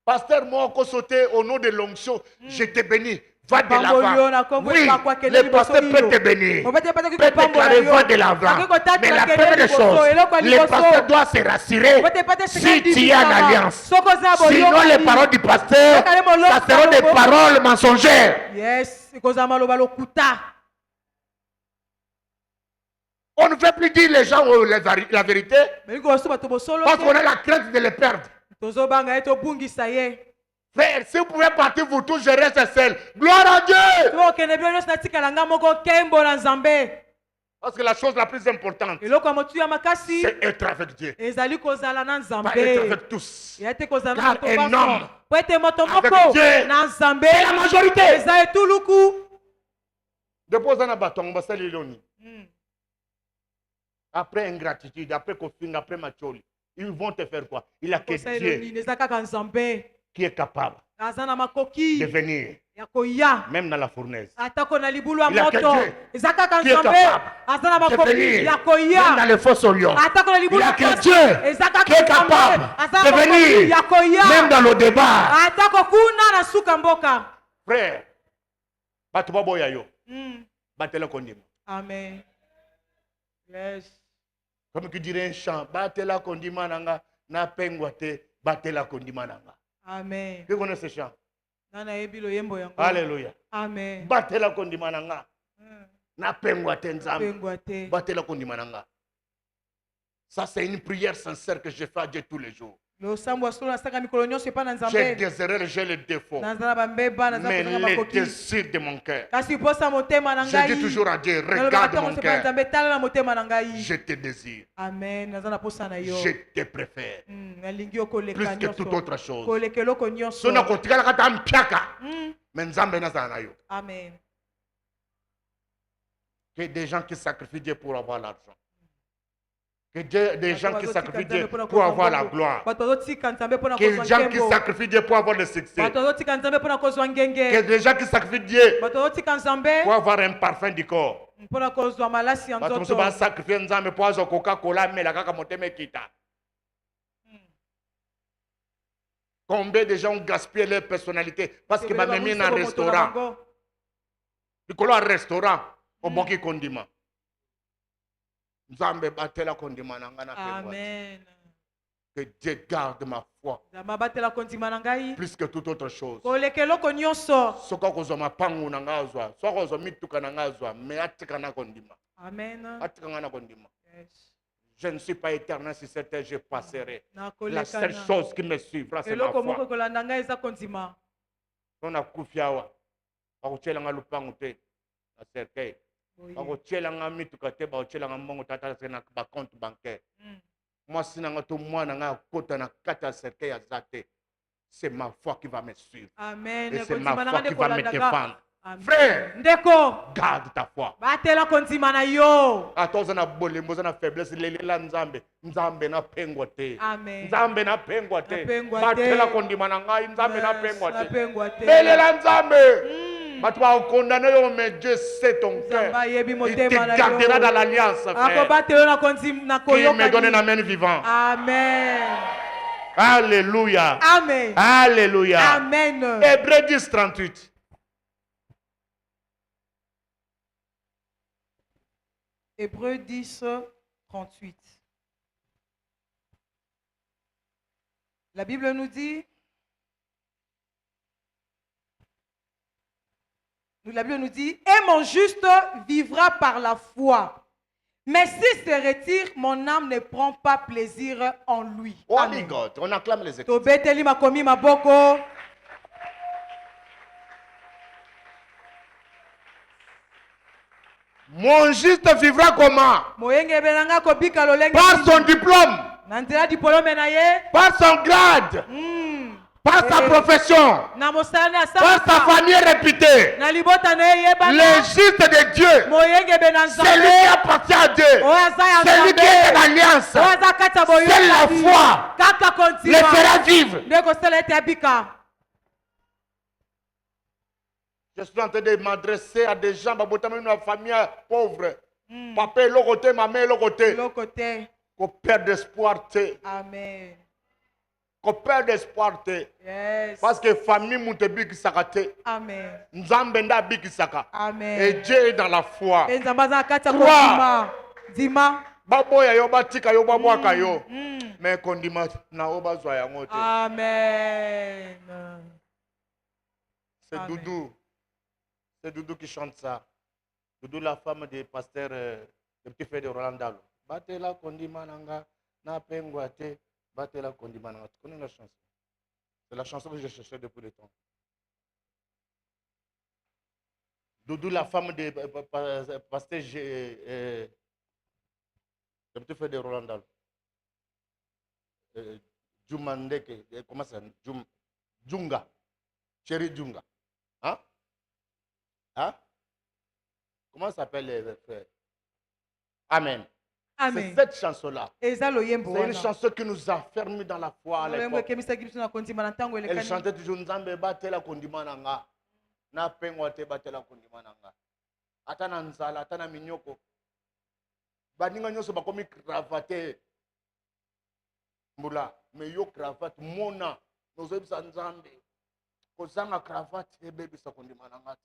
Pasteur Moko sauté au nom de l'onction, je te bénis. Va de Pambolio na l'avant. kombo Oui, ekakwa kele le liboso pasteur peut lilo. te bénir. Obete pete ki Peut kopambola déclarer yo. va de l'avant. Aki kotata Mais la kele première liboso, chose, eloko ya le liboso. pasteur doit se rassurer Obete pete si sekandi tu es en bisama. alliance. Soko za boyoka Sinon, les ni. paroles du pasteur, Sokale molo ça seront des saloko. paroles mensongères. Yes, kozala maloba lokuta. On ne veut plus dire les gens la vérité Mais koso bato bosolo. parce qu'on a la crainte de les perdre. Tozobanga ye tobungisa ye. Frère, si vous pouvez partir, vous tous, je reste seul. Gloire à Dieu. tokende bino nyonso natikala nga moko kembo na nzambe. Parce que la chose la plus importante, eloko ya motu ya makasi c'est être avec Dieu. ezali kozala na Pas être nzambe. avec tous. eya te kozala na Car bato un baso. homme po ete moto avec moko Dieu, na nzambe c'est la majorité. eza etuluku. Dépose un abattoir, on va saluer Loni. Après ingratitude, après Kofinga, après Macholi. Ils vont te faire quoi? Il n'y a que Conseil Dieu elongi eza kaka Nzambe. qui est capable Aza na makoki de venir, ya koya même dans la fournaise. atako na libulu ya Il y a que moto. Dieu Eza kaka qui est Nzambe. capable Aza na de makoki venir, ya même dans koya les fosses au lion. atako na Il libulu n'y a ya que moto. Dieu Eza kaka qui est Nzambe. capable Aza na de makoki venir, ya koya même dans le débat. atako kuna na suka mboka. Frère, bato baboya yo, Mm. batela kondima. Amen. Yes. Comme qui dirait un chant, batela kondima nanga, na pengwa te, batela kondima nanga. Amen. Qui connaît ce chant? Nana ebilo yembo yango. Alléluia. Amen. Batela kondima nanga, na pengwa te nzambe, Pengwa te. batela kondima nanga. Ça c'est une prière sincère que je fais à Dieu tous les jours. Lo sambo asolo na saka mikolo nyonso epa na J'ai Nzambe. des erreurs, j'ai les défauts. Naza na bambeba naza Mais kozanga les makoki. désirs de mon cœur, Kasi posa motema na je ngai. dis toujours à Dieu, Nalobaka regarde ntango mon nyonso epa cœur, na Nzambe tala na motema na ngai. je te désire, Amen. Naza na posa na yo. je te préfère, Nalingi yo koleka plus que toute nyonso. autre chose. Koleka eloko nyonso. So na kotikala kata mpiaka, Mm. mais nzambe nazala na yo. Amen. Que des gens qui sacrifient Dieu pour avoir l'argent. Que des gens qui sacrifient Dieu pour avoir la gloire. Bato bazotika Nzambe mpona Que kozwa des gens qui nkembo. sacrifient Dieu pour avoir le succès. Bato bazotika Nzambe mpona kozwa Que ngenge. des gens qui sacrifient Dieu Bato bazotika Nzambe pour avoir un parfum du corps. mpona kozwa malasi ya Bato mosusu nzoto. basacrifie nzambe po azwa Coca-Cola amela kaka motema ekita. Combien de gens ont gaspillé leur personnalité parce que bamemi na restaurant. Likolo ya restaurant oboki kondima. Nzambe batela kondima na nga na pengwa. Amen. Que Dieu garde ma foi Nzambe abatela kondima na ngai. plus que toute autre chose. Koleka eloko nyonso. Soki akozwa mapangu na nga azwa, soki akozwa mituka na nga azwa, mais atika na kondima. Amen. Atika nga na kondima. Yes. Je ne suis pas éternel sur cette terre, je passerai. Na La koleka seule na. chose qui me suivra, c'est ma Eloko moko foi. kolanda ngai eza kondima. So nakufi awa, bakotielanga lupangu te na cercueil. Bakotielanga mituka te, bakotielanga mbongo tata na bacompte bancaire. Mwasi nanga to mwana nga akota na kati ya cercueil aza te. C'est ma foi qui va me suivre. Amen. Et c'est Kondima ma na foi ngai qui va me kolanda défendre. Amen. Frère, Ndeko, garde ta foi. batela kondima na yo. Ata oza na bolembo, oza na faiblesse, lelela nzambe. Nzambe na pengwa te. Amen. Nzambe na pengwa te. Napengwa te. Batela kondima na ngai, nzambe na pengwa te. Napengwa te. Lelela nzambe. Bato bakondamne yo, mais Dieu sait ton cœur. Nzambe ayebi Il motema na te gardera dans yo. l'alliance, frère. Akobatela na kondima na Qui me donne koyoka. un amen vivant. Amen. Alléluia. Amen. Alléluia. Amen. Hébreux 10, 38. Hébreux 10, 38. La Bible nous dit, la Bible nous dit, et mon juste vivra par la foi. Mais s'il se retire, mon âme ne prend pas plaisir en lui. Oh, Amen. God, on acclame les écrits. Tobeteli makomi maboko. Mon juste vivra comment? Moyenge benanga kobika lolenge. Par son diplôme, Na nzela diplôme na ye. par son grade, par sa profession, Na mosala na par sa sa. famille réputée. Na libota na ye Le yebana. juste de Dieu, Moyenge benanga. c'est lui qui appartient à Dieu. Oyo aza ya C'est lui qui est en Nzambe. alliance. Oyo aza kati ya boyokani. C'est la foi. Kaka Le kontima. fera vivre. Nde kosala ete abika. Je suis en train de m'adresser à des gens, babotami na famille pauvre. Papa est l'autre côté, maman est l'autre côté. Eloko te. Qu'on perd d'espoir, te. Amen. Qu'on perd d'espoir, te. Yes. Parce que famille moute bikisaka te. Amen. Nzambe nda bikisaka. Amen. Et Dieu est dans la foi. Mpe Nzambe aza na kati ya Crois. kondima. Dima. Baboya yo batika yo babwaka yo. Mais kondima na o bazwa yango te. Amen. C'est Amen. Doudou. C'est Doudou qui chante ça. Doudou, la femme du pasteur, le petit frère de Roland Dalo. Batela kondima nanga, na pengwa te, batela kondima nanga. Tu connais la chanson? C'est la chanson que je cherchais depuis le temps. Doudou, la femme du pasteur, le petit frère de Roland Dalo. Jumandeke, comment ça? Djunga. Chéri Djunga. Hein? Hein? Comment s'appelle les frères? Amen. C'est Amen. cette chanson-là. Eza loyembo C'est une wana. chanson qui nous a fermés dans la foi à Loyembo l'époque. ekemisa biso na kondima na ntango Elle elekani. chantait toujours Nzambe batela kondima na nga. Na pengwa te batela kondima na nga. Ata na nzala, ata na minyoko. Baninga nyonso bakomi cravate. Mbula, mais yo cravate mona. Nozebisa Nzambe. Kozanga cravate ebebisa kondima na nga te.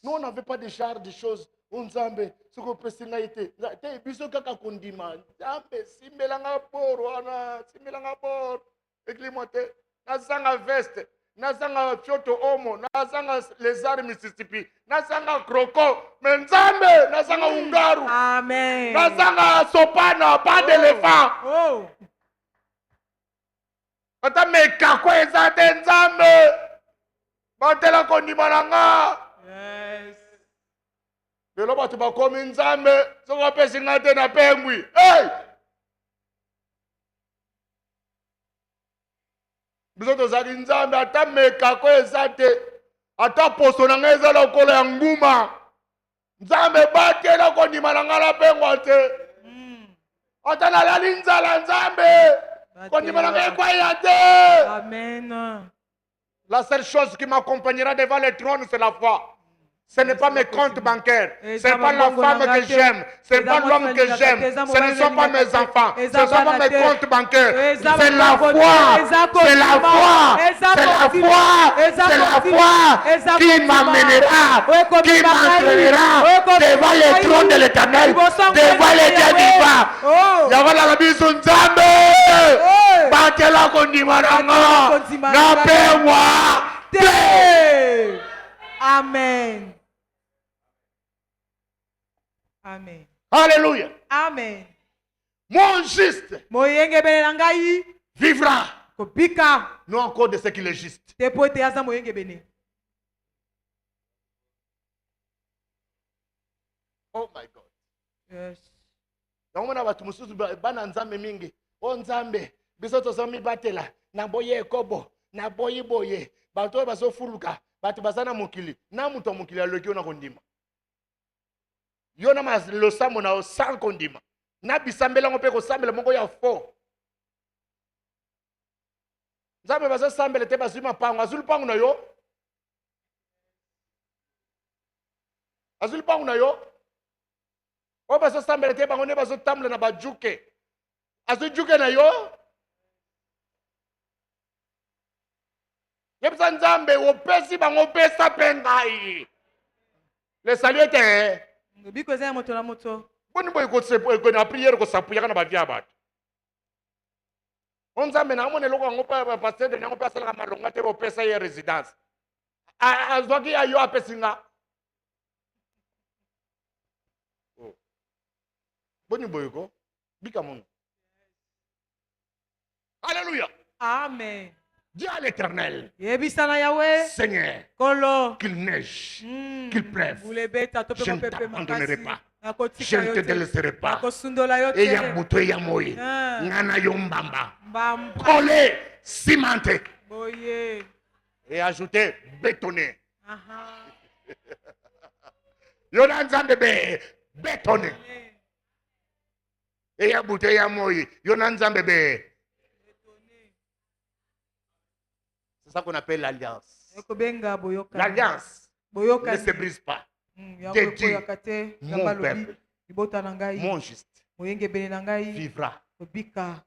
Nous on n'avait pas de genre de choses. Nzambe, ce que pesinga ite. Te biso kaka kondima. Nzambe simbelanga boro ana, simbelanga boro. Eklimo te. Nazanga veste, nazanga fioto omo, nazanga lézard Mississippi, nazanga croco, mais Nzambe, nazanga ungaru. Amen. Nazanga sopana, pas d'éléphant. Oh. Ata mekako ezate Nzambe. Batela kondima na nga. Yes. Lelo bato bakomi Nzambe, soko pesinga te na pengwi. Hey! Biso tozali Nzambe ata mekako eza te. Ata poso na nga eza lokolo ya nguma. Nzambe batela kondima na nga na pengwa te. Ata nalali nzala Nzambe. Kondima na nga ekwaya te. Amen. La seule chose qui m'accompagnera devant le trône, c'est la foi. Ce n'est pas mes comptes bancaires. Ce n'est pas la femme que j'aime. Ce n'est pas l'homme que j'aime. Ce ne sont pas mes enfants. Ce ne sont pas mes comptes bancaires. C'est la foi. C'est la foi. C'est la foi. C'est la foi qui m'amènera, qui m'entraînera devant le trône de l'Éternel, devant les dieux vivants. Yavala la biso Nzambe. Batela kondima na nga. Na pewa. Amen. Amen. Alléluia. Amen. Mon juste Moyenge bene na ngai vivra. kobika Non encore de ce qu'il est juste. te po te aza moyenge bene. Oh my God. Yes. Naomona watu mususu bana Nzambe mingi. O Nzambe, biso tozomi batela na boye ekobo, na boye boye. Bato baso fuluka, bato bazana mokili. Na muto mokili aloki ona kondima. Yona mas lo sambo na sans kondima. Na bisambela ngope ko sambela moko ya fo. Nzambe baso sambela te bazuma pango, azul pango na yo. Azul pango na yo. O baso sambela te bango ne baso tamble na bajuke. Azu juke na yo. Yebisa Nzambe opesi bango pesa pengai. Le salut te. Biko eza ya moto na moto. Boni boy ko se ko na prière ko sapuya kana ba via bat. Nzambe na mone loko ngo pa pasteur de ngo pesa la malonga te opesa ye résidence. Azwaki ayo apesinga. Oh. Boni boy ko bika mon. Alléluia. Amen. Dis à l'Éternel, Yebisa na Yahweh. Seigneur, Kolo. qu'il neige, qu'il pleuve. Bulebeta tope Je ne mopepe t'abandonnerai makasi. pas. Nakotika Je ne yo te te. délaisserai pas. Nakosundola yo Et ya te. buto ya moi. Ah. Ngana yombamba. Bamba. Collé, cimenté. Boye. Et ajouté, bétonné. Aha. Yona Nzambe be bétonné. Et ya buto ya moi. Yona Nzambe be. C'est ça qu'on appelle l'alliance. Ekobenga boyoka. L'alliance Boyoka. ne se brise pas. Yango koyaka te. Mon Ngamba lobi. peuple, Libota na ngai. mon juste, Moyenge bene na ngai. vivra Kobika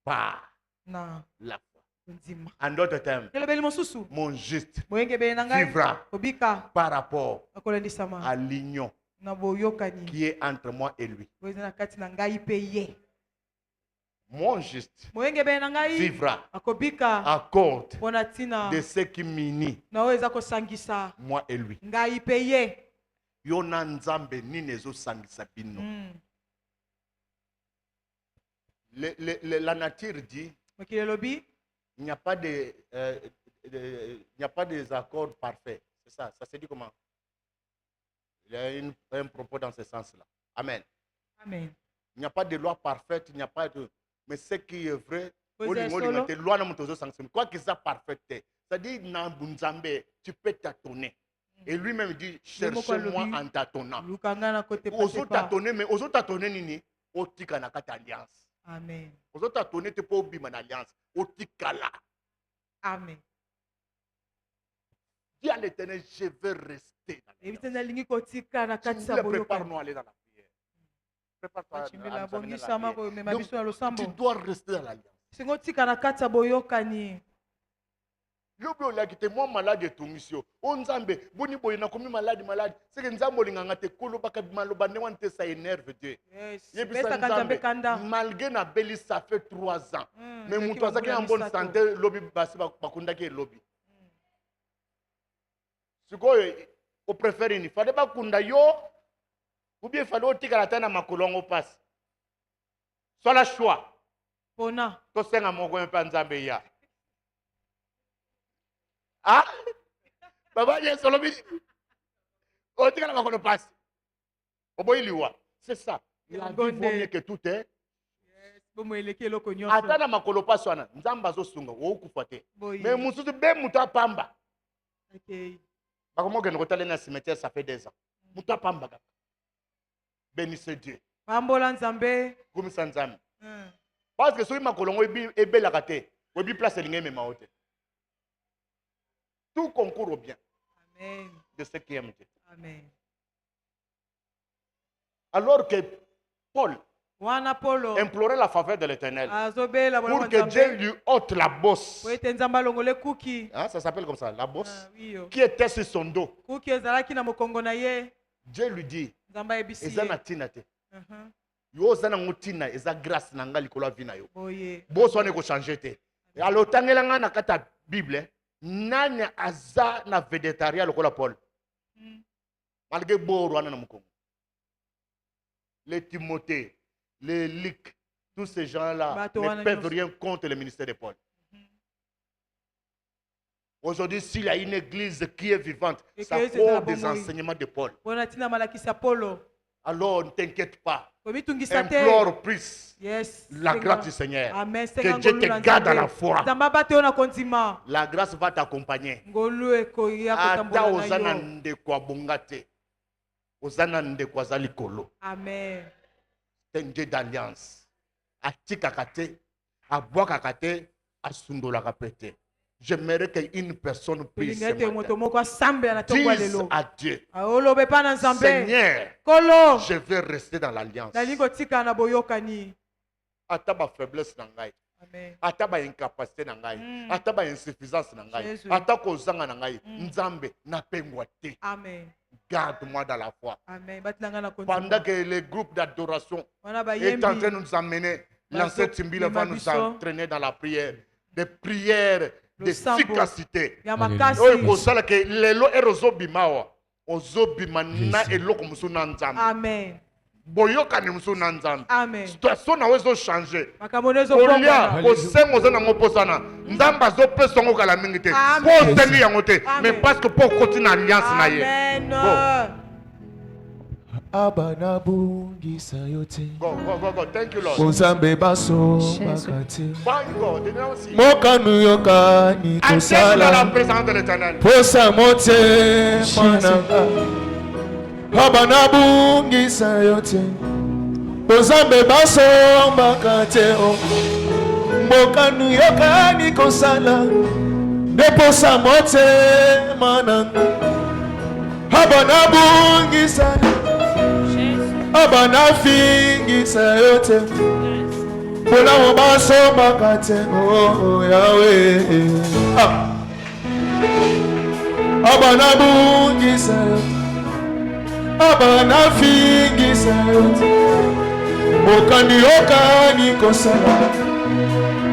par na la foi. nzima. En d'autres termes, Elobeli mosusu. mon juste Moyenge bene na ngai. vivra Kobika par rapport akolendisama à l'union na boyokani. qui est entre moi et lui. Boyeza na kati na ngai pe ye. Mon juste Moyenge bene na ngai. vivra Akobika à cause mpona ntina de ce qui m'unit, na oyo eza kosangisa moi et lui. ngai pe ye. Yona Nzambe nini ezosangisa bino. La nature dit Mokili elobi il n'y a pas de, il n'y a pas des accords parfaits. C'est ça, ça se dit comment? Il y a un propos dans ce sens-là. Amen. amen. Il n'y a pas de loi parfaite, il n'y a pas de... Mais ce qui est vrai, Oza solo. quoi qu'il soit parfait, c'est-à-dire, tu peux tâtonner. Et lui-même dit, cherchez-moi en tâtonnant. Lukanga na kote Ozo pas. tâtonner, mais ozo tâtonner nini? otika na kati alliance. Amen. Ozota tone te po bima na alliance, otika là. Amen. Dis à l'Éternel, je veux rester. Prépare-nous à aller dans la prière. Prépare-toi à aller dans la prière. Donc, tu dois rester dans l'alliance. Lobi olaki te moi malade et tungisio. Onzambe boni boy na komi malade. C'est que nzambo linganga te kolo baka maloba ne wante ça énerve Dieu. Malgré na beli ça fait 3 ans. Mais mutu azaki en bonne santé lobi basi bakunda ke lobi. Sikoyo au préféré ni fallait bakunda yo ou bien fallait otika la tana makolongo passe. Soit la choix. Pona. To senga moko mpa nzambe ya. Ah, Baba, il solo bidi. On dit que la main passe. C'est ça. La vie vaut mieux que tout est. Attends, ma makolo passe wana. Nzamba zo sunga. Wo kufate. Mais mususu be muta pamba. Okay. Bakomo gen rotale na cimetière ça fait 2 ans. Muta pamba. Bénissez Dieu. Pambola nzambe. Kumisa nzambe. Parce que soki makolongo ebela kate. Webi place linge me maote. Tout concourt au bien. Amen. De ceux qui aiment Dieu. Amen. Alors que Paul implorait la faveur de l'Éternel pour que Dieu lui ôte la bosse. Hein, ça s'appelle comme ça, la bosse. Qui était sur son dos. Dieu lui dit, Ezana tinate. Yo zana ngutina eza grâce nanga likolo vina yo. Bosso ne ko changer te. Alors tangelanga na kata Bible. Nani aza na végétarien lokola Paul. Malgré Boro wana na mukongo. Les Timothée, les Luc, tous ces gens-là ne peuvent rien contre le ministère de Paul. Aujourd'hui, s'il y a une église qui est vivante, ça porte des enseignements de Paul. Alors ne t'inquiète pas. Implore plus la grâce du Seigneur. Que Dieu te garde à la foi. La grâce va t'accompagner. Ata ozana ndekwa bongate. Ozana ndekwa zalikolo. Amen. C'est un Dieu d'alliance. Atika kate, aboaka kate, asundola kapete. J'aimerais qu'une personne puisse dire à Dieu, Seigneur, je veux rester dans l'alliance. Ata ba faiblesse nangai, ata ba incapacité nangai, ata ba insuffisance nangai, ata kozanga nangai, nzambe na pengwa te. Garde-moi dans la foi. Pendant que le groupe d'adoration est en train de nous amener, l'ancêtre Timbile va nous entraîner dans la prière, des prières d'efficacité. Oyo kosala ke lelo erozobima ozobima na eloko musu na nzambe. Amen. Boyoka ni musu na nzambe. Amen. Situation na wezo changer. Olia kosengo zana ngoposana. Nzamba zo pesa ngo kala mingi te. Po tengi yango te. Mais parce que pour continuer alliance na ye. Amen. Abanabungisa yote. Go. Thank you, Lord. Uzambe baso bakati. Mokanu yoka ni kusala. La présence de l'Éternel. Posa mote mananga. Abanabungisa yote. Uzambe baso bakati. Mokanu yoka ni kusala. Deposa mote mananga. Abanabungisa Abanafingisa yote Bola wabaso makate Oh Yahweh Abanabungisa yote Abanafingisa yote Mokani yoka nikosala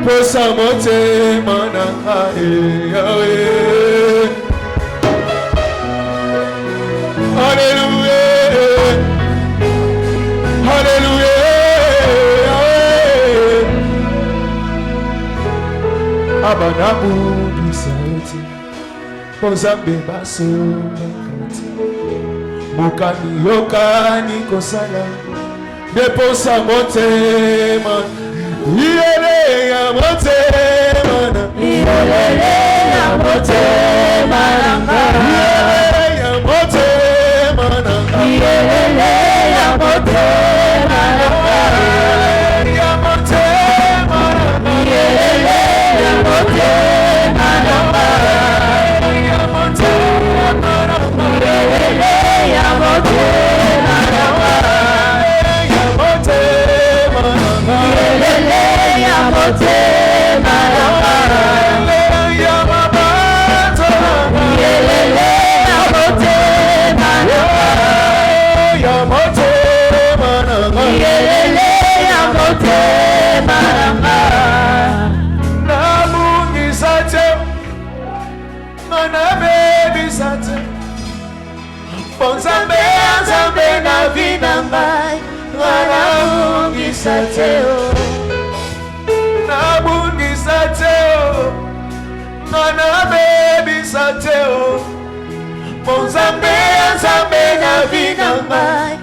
Posa mote mananga Yahweh Hallelujah Abanabungisa yote Ozambe baso bakati Mokani yoka nikosala Deposa motema Iyele ya motema Iyele ya motema Iyele ya motema Iyele ya motema Bonzambe Nzambe na vie na ngai nabungisa te nabungisa te nabebisa te Bonzambe Nzambe na vie na ngai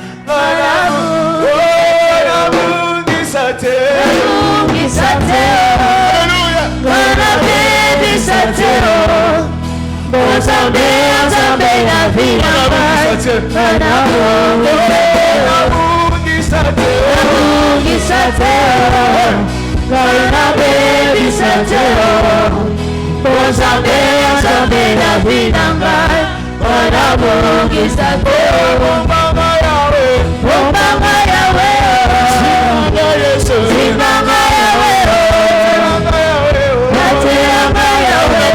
nabungisa te nabungisa te nabebisa te Bonzambe Nzambe na vie na ngai nabungisa te nabungisa te nabebisa te Bonzambe Nzambe na vie na ngai nabungisa te Bombanga Yahweh Simanga Yahweh Nateanga Yahweh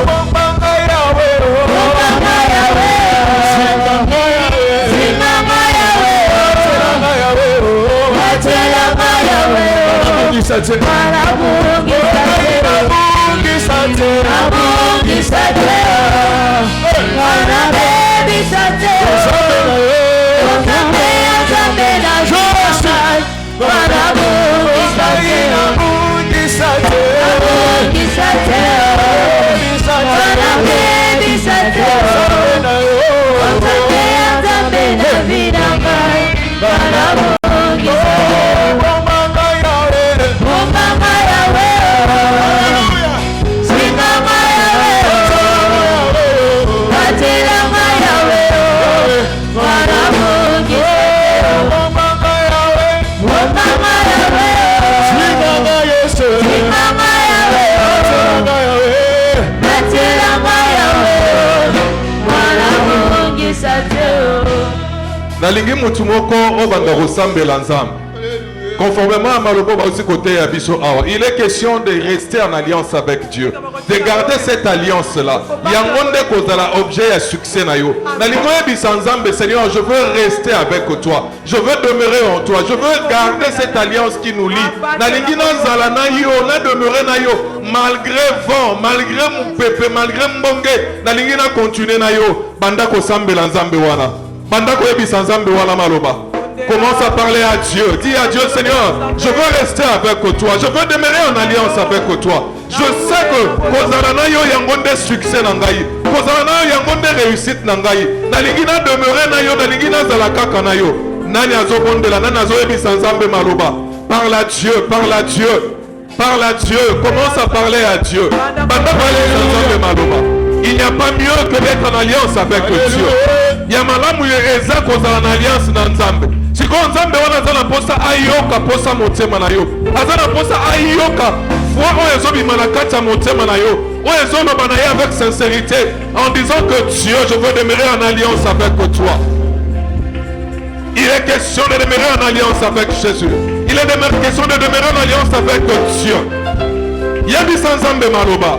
Bombanga Yahweh Bombanga Yahweh Simanga Yahweh Nateanga Yahweh Nabungisa te nabungisa te nabebisa te Bonzambe Nzambe na nabungisa te nabungisa te nabebisa te Bonzambe Nzambe na vie na ngai nabungisa te Bombanga Yahweh Simanga Yahweh Nateanga Yahweh nabungisa te Bombanga Yahweh Simanga Yahweh Nateanga Yahweh nabungisa te nalingi mutu moko obanda kosambela nzambe conformément à maloba aussi côté à biso awa il est question de rester en alliance avec Dieu de garder cette alliance là yango nde kozala objet ya succès na yo nalingi oyebisa nzambe Seigneur je veux rester avec toi je veux demeurer en toi je veux garder cette alliance qui nous lie nalingi nazala na yo na demeurer na yo malgré vent malgré mupepe malgré mbonge nalingi na continuer na yo banda kosambela nzambe wana banda koyebisa nzambe wana maloba. Commence à parler à Dieu. Dis à Dieu, Seigneur, je veux rester avec toi. Je veux demeurer en alliance avec toi. Je sais que kozalana yo yangonde succès nangai. Kozalana yo yangonde réussite nangai. Nalingi na demeurer na yo, nalingi na zalakaka na yo. Nani azobondela, nani azoyebisa nzambe maloba. Parle à Dieu, parle à Dieu. Parle à Dieu. Commence à parler à Dieu. Banda parler à nzambe maloba. Il n'y a pas mieux que d'être en alliance avec Dieu. Yamalamu eza kozala en alliance na nzambe. Siko nzambe wana azana posa ayoka posa motema na yo. Azana posa ayoka foi oyo ezobima na kati ya motema na yo. Oyo ezoloba na ye avec sincérité en disant que Dieu, je veux demeurer en alliance avec toi. Il est question de demeurer en alliance avec Jésus. Il est question de demeurer en alliance avec Dieu. Yebisa nzambe maloba.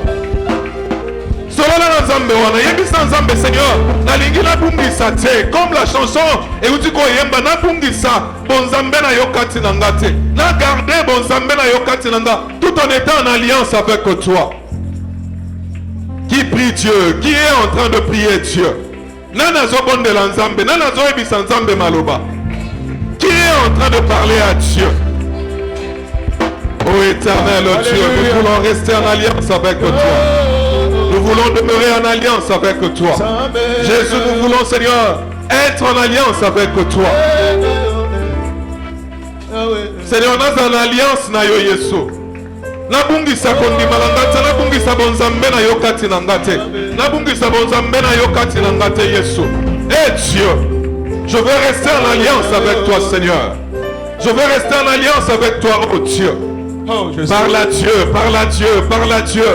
Solola na nzambe wana yebisa nzambe Seigneur nalingi nabungisa te comme la chanson euti koyemba nabungisa bonzambe na yo kati na nga te na garder bonzambe na yo kati na nga tout en étant en alliance avec toi. Qui prie Dieu, qui est en train de prier Dieu, nana zobondela nzambe nana zoyebisa nzambe maloba, qui est en train de parler à Dieu. Ô éternel Dieu, nous voulons rester en alliance avec toi. Nous voulons demeurer en alliance avec toi. Jésus, nous voulons, Seigneur, être en alliance avec toi. Seigneur, nous sommes en alliance na yo Yesu. Nabungisa kondima langate, nabungisa bonzambe na yo kati nangate. Nabungisa bonzambe na yo kati nangate Yesu. Eh Dieu, je veux rester en alliance avec toi, Seigneur. Je veux rester en alliance avec toi, oh Dieu. Parle à Dieu, parle à Dieu, parle à Dieu.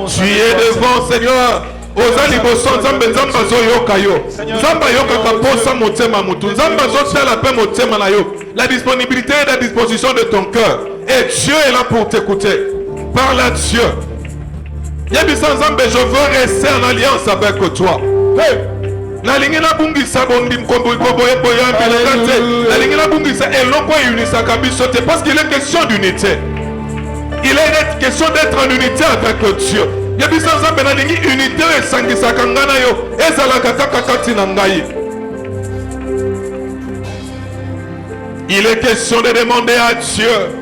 Tu es devant, Seigneur. Ozali boso nzambe nzamba zo yoka yo. Nzamba yoka kaposa motema mutu. Nzamba zo tela pe motema na yo. La disponibilité et la disposition de ton cœur. Et Dieu est là pour t'écouter. Parle à Dieu. Yebisa nzambe, je veux rester en alliance avec toi. Nalingi na bungisa bondi mkombo boye boye ambelekate. Nalingi na bungisa eloko unisa kabiso te parce qu'il est question d'unité. Il est question d'être en unité avec Dieu. yebisa nzambe nalingi unité oyo esangisaka ngai na yo ezalaka kaka kati na ngai. Il est question de demander à Dieu.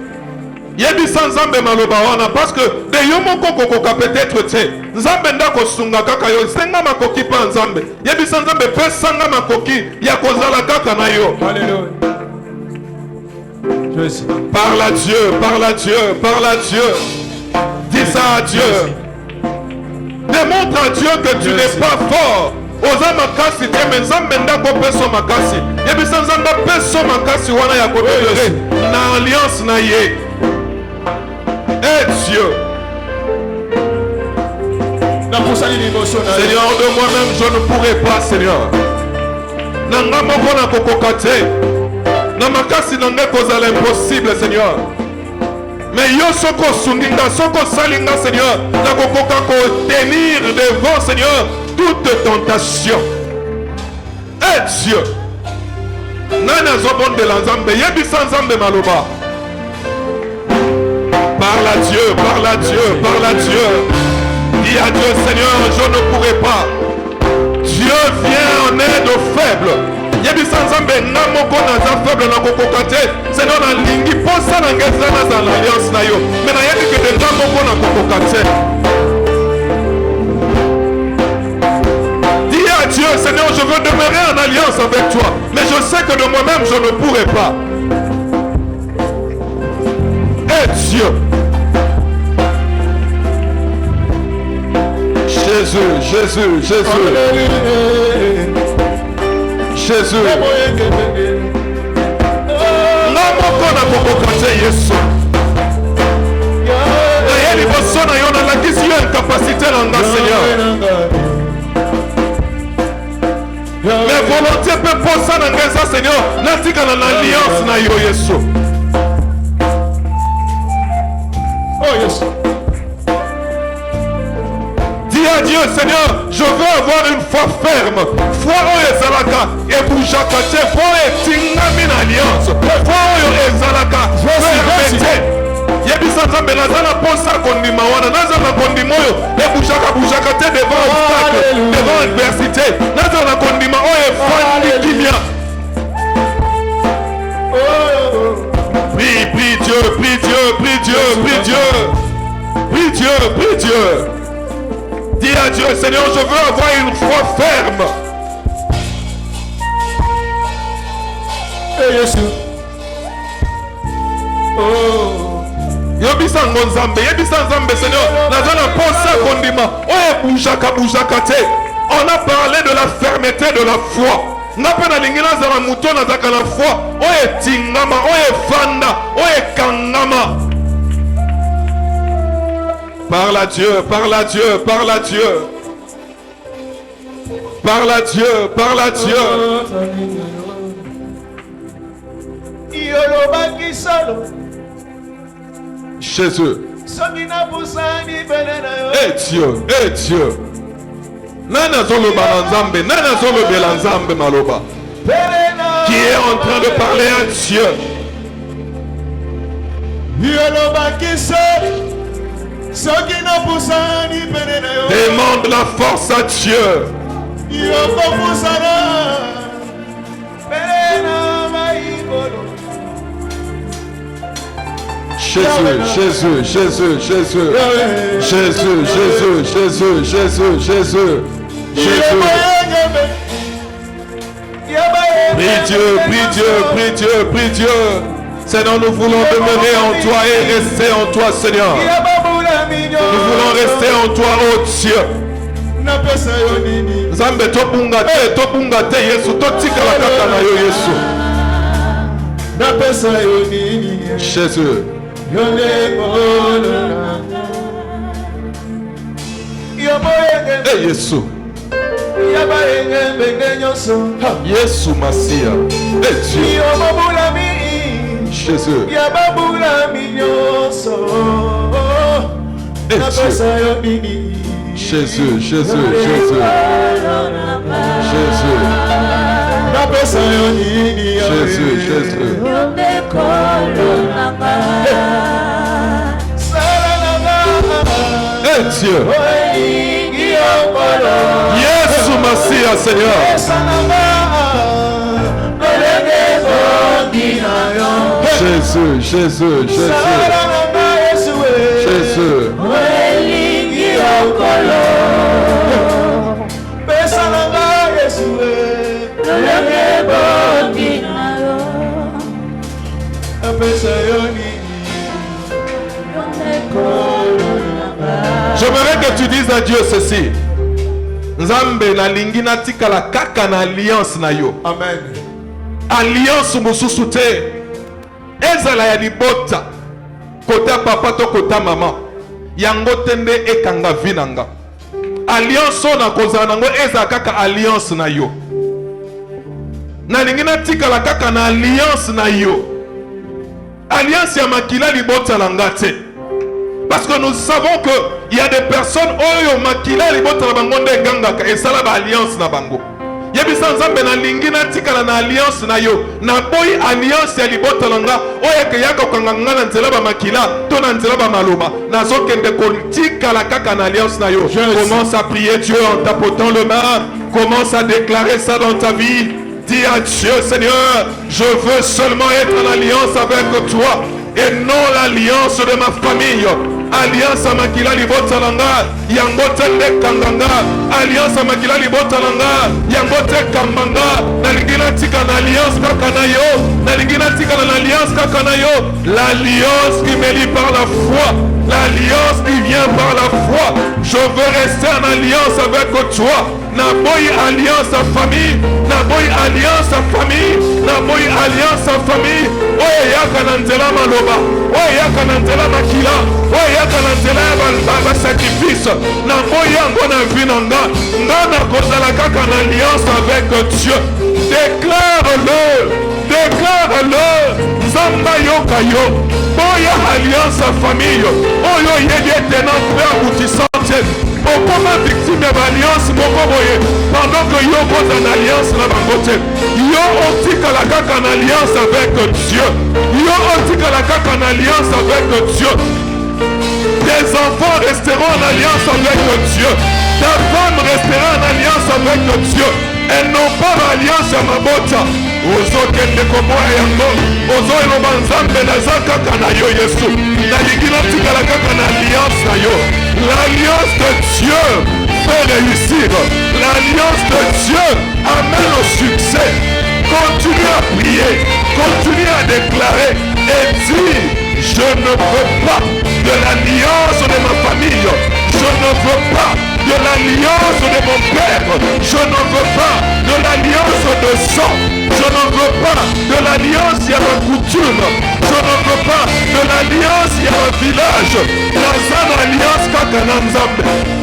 Yebisa nzambe maloba wana parce que de yo moko kokoka peut-être te nzambe ndako sunga kaka yo senga makoki pa nzambe yebisa nzambe pesanga makoki ya kozala kaka na yo. Alléluia. Parle à Dieu, parle à Dieu, parle à Dieu. Dis ça à Dieu. Démontre à Dieu que tu n'es pas fort. Oza makasi te me nzambe ndako peso makasi yebisa nzambe peso makasi wana ya kotolere na alliance na ye. Eh Dieu, Seigneur, de moi-même je ne pourrai pas, Seigneur. Nanga moko na kokoka te na makasi na ngai kozala impossible, Seigneur. Mais yo soko sunginga soko salinga, Seigneur, na kokoka ko tenir devant, Seigneur, toute tentation. Eh Dieu, nana zobondela nzambe yebisa nzambe maloba. Parle à Dieu, parle à Dieu, parle à Dieu. Dis à Dieu, Seigneur, je ne pourrai pas. Dieu vient en aide aux faibles. Yebisa nzambe na moko naza faible na kokoka te. Seigneur, na lingi posa na ngeza na za l'alliance na yo. Mais na yebi que de moko na kokoka te. Dis à Dieu, Seigneur, je veux demeurer en alliance avec toi. Mais je sais que de moi-même, je ne pourrai pas. Eh Dieu. Jésus, Jésus, Jésus. Jésus. Namoko na kokoka te Yesu. Na ye liboso na yo nalakisi yo incapacité na nga, Seigneur. Mais volonté mpe posa na nga eza, Seigneur, natikala na alliance na yo Yesu. Oh Yesu. Dis à Dieu, Seigneur, je veux avoir une foi ferme. Foi oyo ezalaka ebujaka te, foi etingami na alliance. Foi oyo ezalaka ferme te. Yebisa nzambe naza na posa kondima wana, naza na kondima oyo ebujaka te devant obstacle, devant adversité. Naza na kondima oyo efandi kimia. Prie, prie Dieu, prie Dieu, prie Dieu, prie Dieu. Prie Dieu, prie Dieu. Dis à Dieu, Seigneur, je veux avoir une foi ferme. Eh Jésus. Oh. Yebisa ngonzambe, yebisa nzambe, Seigneur. Naza na posa kondima. Oye bujaka te. On a parlé de la fermeté de la foi. Nape na lingi nazala muto nazaka na foi. Oye tingama, oye fanda, oye kangama. Parle à Dieu, parle à Dieu, parle à Dieu. Parle à Dieu, parle à Dieu. Jésus. Eh Dieu, eh Dieu. Nana zolo bananzambe, nana zolo belanzambe maloba. Qui est en train de parler à Dieu. Demande la force à Dieu. Jésus, Jésus, Jésus, Jésus. Jésus, Jésus, Jésus, Jésus, Jésus. Jésus. Prie Dieu, prie Dieu, prie Dieu, prie Dieu. Seigneur, nous voulons demeurer en toi et rester en toi, Seigneur. Nous voulons rester en toi, oh Dieu. Zambe tobunga te Yesu, totikala kaka na yo Yesu. Jésus. Eh Yesu. Yesu Masia. Eh Dieu. Jésus. Et Dieu. Jésus, Jésus, Jésus. Jésus. Jésus, Jésus. Eh Dieu. Yesu Masia, Seigneur. Jésus, Jésus, Jésus. Jésus. J'aimerais que tu dises à Dieu ceci. Nzambe na lingi na tikala kaka na alliance na yo. Amen. Alliance mususu te. Ezala ya libota. Kota papa to kota mama. Yango tende ekanga vinanga. Alliance na kozala nango ezala kaka alliance na yo. Na lingi na tikala kaka na alliance na yo. Alliance ya makila libota langate. Parce que nous savons que il y a des personnes oyo makila libota na bango nde gangaka esala ba alliance na bango. Yebisa nzambe na lingi na tikala na alliance na yo. Na boy alliance ya libota langa oyo ke yaka kanganga na nzela ba makila to na nzela ba maloba. Na zokende tikala kaka na alliance na yo. Commence à prier Dieu en tapotant le main. Commence à déclarer ça dans ta vie. Dis à Dieu, Seigneur, je veux seulement être en alliance avec toi et non l'alliance de ma famille. Alliance à makila libota langa, yangote de kanganga. Alliance à makila libota langa, yangote kambanga. Nalingina tika na alliance kakanayo, nalingina tika na alliance kakanayo. L'alliance qui me lie par la foi, l'alliance qui vient par la foi. Je veux rester en alliance avec toi. Naboy alliance à famille, naboy alliance à famille, naboy alliance à famille. Oye yaka nantela maloba, oye yaka nantela makila, oye yaka nantela ba sacrifice. Naboy yango na vinanga, ngana kozala kaka na alliance avec Dieu. Déclare-le, déclare-le. Zamba yoka yo, boya alliance à famille. Oyo yeye tenant frère aboutissant. Okoma victime ya alliance moko boye pendant que yo koza na alliance na bango te. Yo otikala kaka na alliance avec Dieu. Yo otikala kaka na alliance avec Dieu. Tes enfants resteront en alliance avec Dieu. Ta femme restera en alliance avec Dieu. Et non pas l'alliance à ma bota. Ozo kende komoa yango. Ozo eloba nzambe naza kaka na yo Yesu. Nalingi tikala kaka na alliance na yo. L'alliance de Dieu fait réussir. L'alliance de Dieu amène au succès. Continue à prier. Continue à déclarer. Et dis, je ne veux pas de l'alliance de ma famille. Je ne veux pas de l'alliance de mon père. Je ne veux pas de l'alliance de sang. Je ne veux pas de l'alliance à ma coutume. Je ne veux pas de l'alliance à ma village.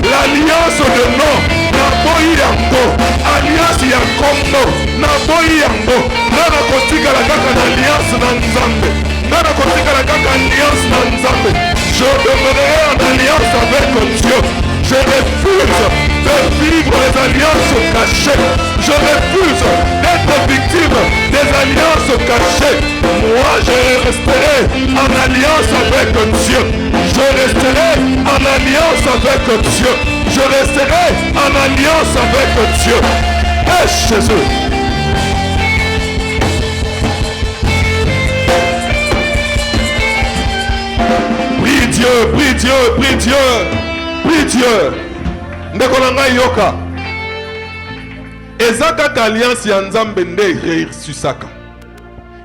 L'alliance de nom. Naboyi yango. Alliance ya kombo. Naboyi yango. Nana kotika la kaka na alliance na nzambe. Nana kotika la kaka alliance na nzambe. Je demeurerai en alliance avec Dieu. Je refuse de vivre les alliances cachées. Je refuse d'être victime des alliances cachées. Moi, je resterai en alliance avec Dieu. Je resterai en alliance avec Dieu. Je resterai en alliance avec Dieu. Et Jésus. Prie Dieu, prie Dieu, prie Dieu. Prie Dieu. Ndekolanga yoka. Ezaka ka alliance ya nzambe nde réussisaka.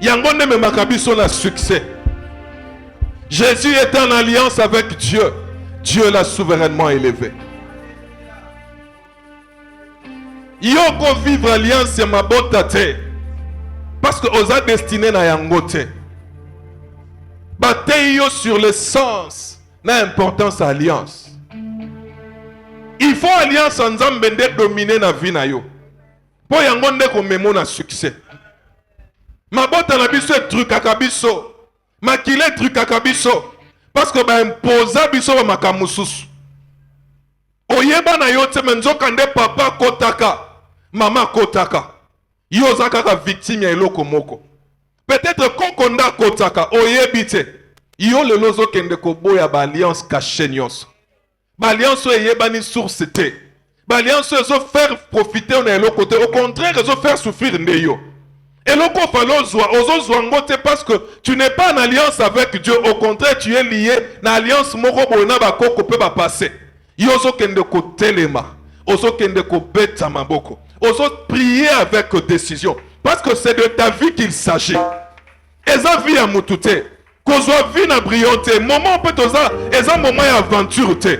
Yango nde memaka biso na succès. Jésus est en alliance avec Dieu. Dieu l'a souverainement élevé. Yoko vivre alliance ya mabota te. Parce que oza destiné na yango te. Bataille yo sur le sens na importance alliance. Il faut alliance ensemble de dominer na vie na yo. Po yango nde ko memo na succès. Mabota na biso etrukaka biso. Makile etrukaka biso. Parce que ba imposa biso ba makamususu. Oyeba na yo te menzoka nde papa kotaka. Mama kotaka. Yo zakaka victime ya eloko moko. Peut-être kokonda kotaka oyebite. Yo le lozo kende ko boya ba alliance caché nyonso. L'alliance est une source. L'alliance est faire profiter de l'autre côté. Au contraire, elle faire souffrir. Et l'autre parce que tu n'es pas en alliance avec Dieu. Au contraire, tu es lié dans l'alliance. Passer. Yozo kende ko telema. Ozo kende ko beta maboko. Ozo prier avec décision. Parce que c'est de ta vie qu'il s'agit. Eza vie à mutute. Kozo vie na brillante. Moment peut oza. Eza moment aventure te.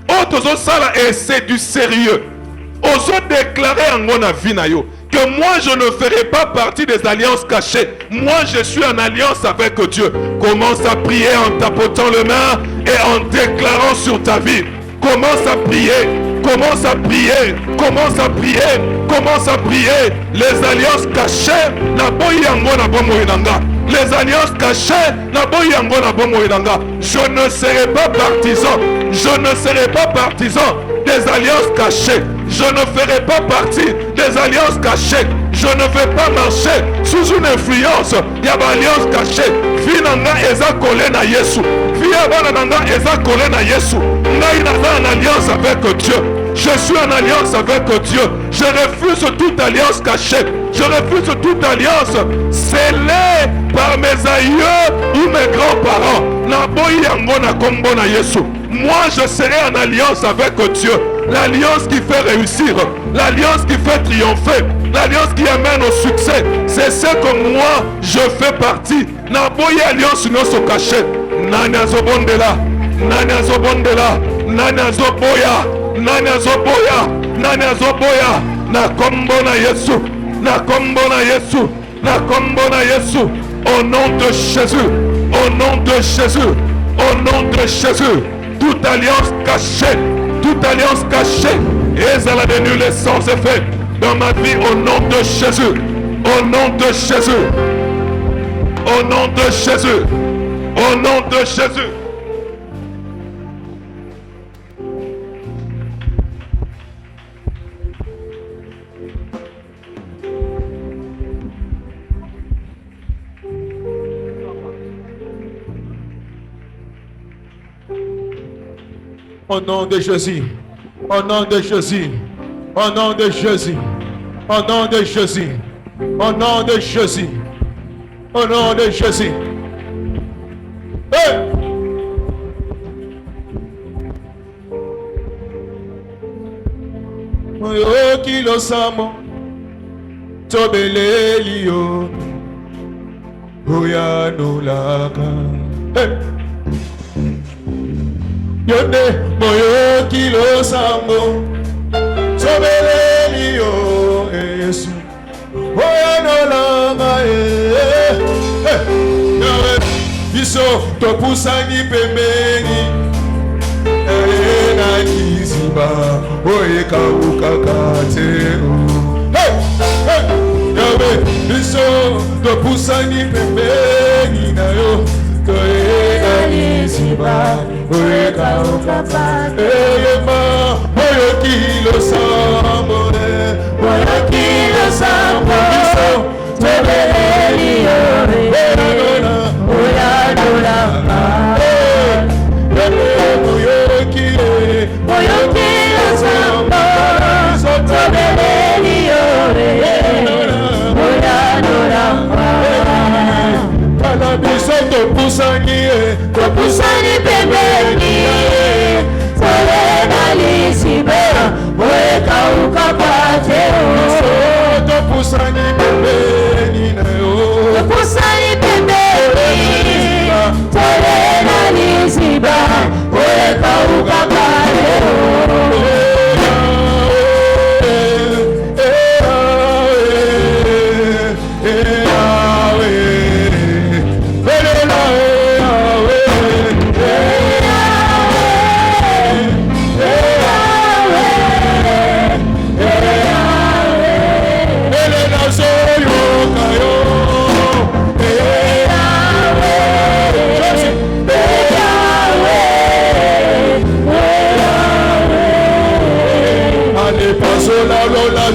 Oh tozo sala et c'est du sérieux. Ozo déclarer en mon vie na yo. Que moi je ne ferai pas partie des alliances cachées. Moi je suis en alliance avec Dieu. Commence à prier en tapotant le main et en déclarant sur ta vie. Commence à prier. Commence à prier. Commence à prier. Commence à prier. Les alliances cachées. Les alliances cachées. Je ne serai pas partisan. Je ne serai pas partisan des alliances cachées. Je ne ferai pas partie des alliances cachées. Je ne vais pas marcher sous une influence. Il y a des alliances cachées. Finanga eza collé na Yesu. Finanga eza collé na Yesu. Ngai naza en alliance avec Dieu. Je suis en alliance avec Dieu. Je refuse toute alliance cachée. Je refuse toute alliance scellée par mes aïeux ou mes grands-parents. Na boyi yango na kombo na Yesu. Moi je serai en alliance avec Dieu. L'alliance qui fait réussir, l'alliance qui fait triompher, l'alliance qui amène au succès. C'est ce que moi je fais partie. Na boyi alliance no so caché. Nani azobondela, nani azobondela, nani azoboya, nani azoboya, nani azoboya. Na kombo na Yesu, na kombo na Yesu, na kombo na Yesu. Au nom de Jésus, au nom de Jésus, au nom de Jésus. Toute alliance cachée, toute alliance cachée, et ça a devenu les sans effet dans ma vie au nom de Jésus, au nom de Jésus, au nom de Jésus, au nom de Jésus. Au nom de Jésus, au nom de Jésus, au nom de Jésus, au nom de Jésus, au nom de Jésus, au nom de Jésus. Hey! Oyo kilo samo, tobeleli yo, oya nolaka. Hey! Yonde moyo kilo sambo sobeleli yo Yesu oya nolanga yawe biso topusani pembeni na kiziba oyeka ukakate yawe biso topusani pembeni na yo toyeka kiziba oyeka ukakate oyo kilo sambo oyo kilo sambo tobeleli yo oya nolanga oyo kilo sambo tobeleli yo oya nolanga kala biso topusani pembeni tolena lisibera oyeka ukakate topusani pembeni topusani pembeni tolena lisibera oyeka ukakate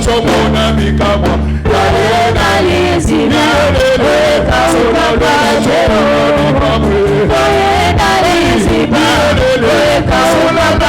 chomona mikabwa yalena liziba weka ukakate yalena liziba weka ukakate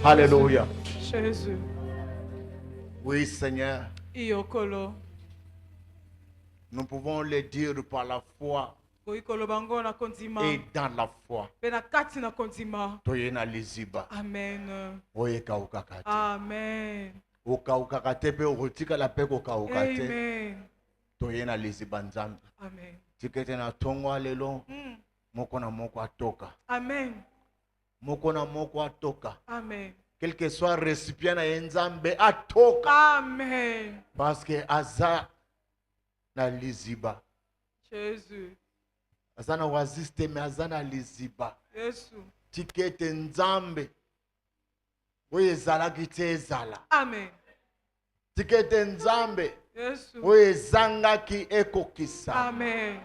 Alléluia. Jésus. Oui, Seigneur, Iyokolo. nous pouvons le dire par la foi Koikolo bango na kondima. et dans la foi. Pena kati na kondima. Toyena liziba. Amen. Oyeka ukakate. Amen. Ukakate pe utika la pe ukakate. Amen. Toyena liziba nzambe. Amen. Tikete na tongo lelo. Moko na moko atoka. Amen. Moko na moko atoka. Amen. Quel que soit récipient na nzambe atoka. Amen. Parce que aza na liziba. Jésus. Aza na waziste me aza na liziba. Yesu. Tikete nzambe. Oye zalaki te ezala. Amen. Tikete nzambe. Yesu. Oye zangaki ekokisa. Amen.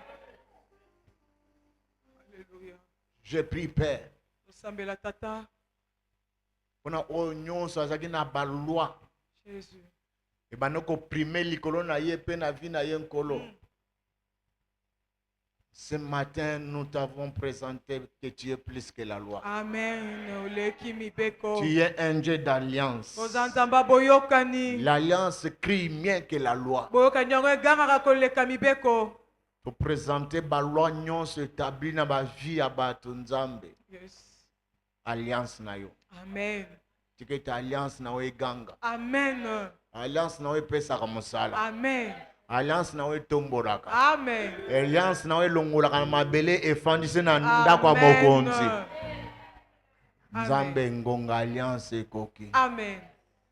Alléluia. Je prie Père. Osambela tata. Pona oyo nyonso azalaki na baloi. Jésus. Ebana koprime likolo na ye pe na vie na ye nkolo. Ce matin, nous t'avons présenté que tu es plus que la loi. Amen. Oleki mibeko. Tu es un Dieu d'alliance. Ozanzamba boyokani. L'alliance crie mieux que la loi. Boyokani yango egangaka koleka mibeko. Pour présenter la loi nyonso établie dans ma vie à bato nzambe. Yes. Alliance na yo. Amen. Tu que ta alliance na yo eganga. Amen. Alliance na yo epesaka mosala. Amen. Alliance na yo etombolaka. Amen. Alliance na yo elongolaka na mabele efandisi na ndako ya mokonzi. Nzambe ngonga alliance ekoki. Amen.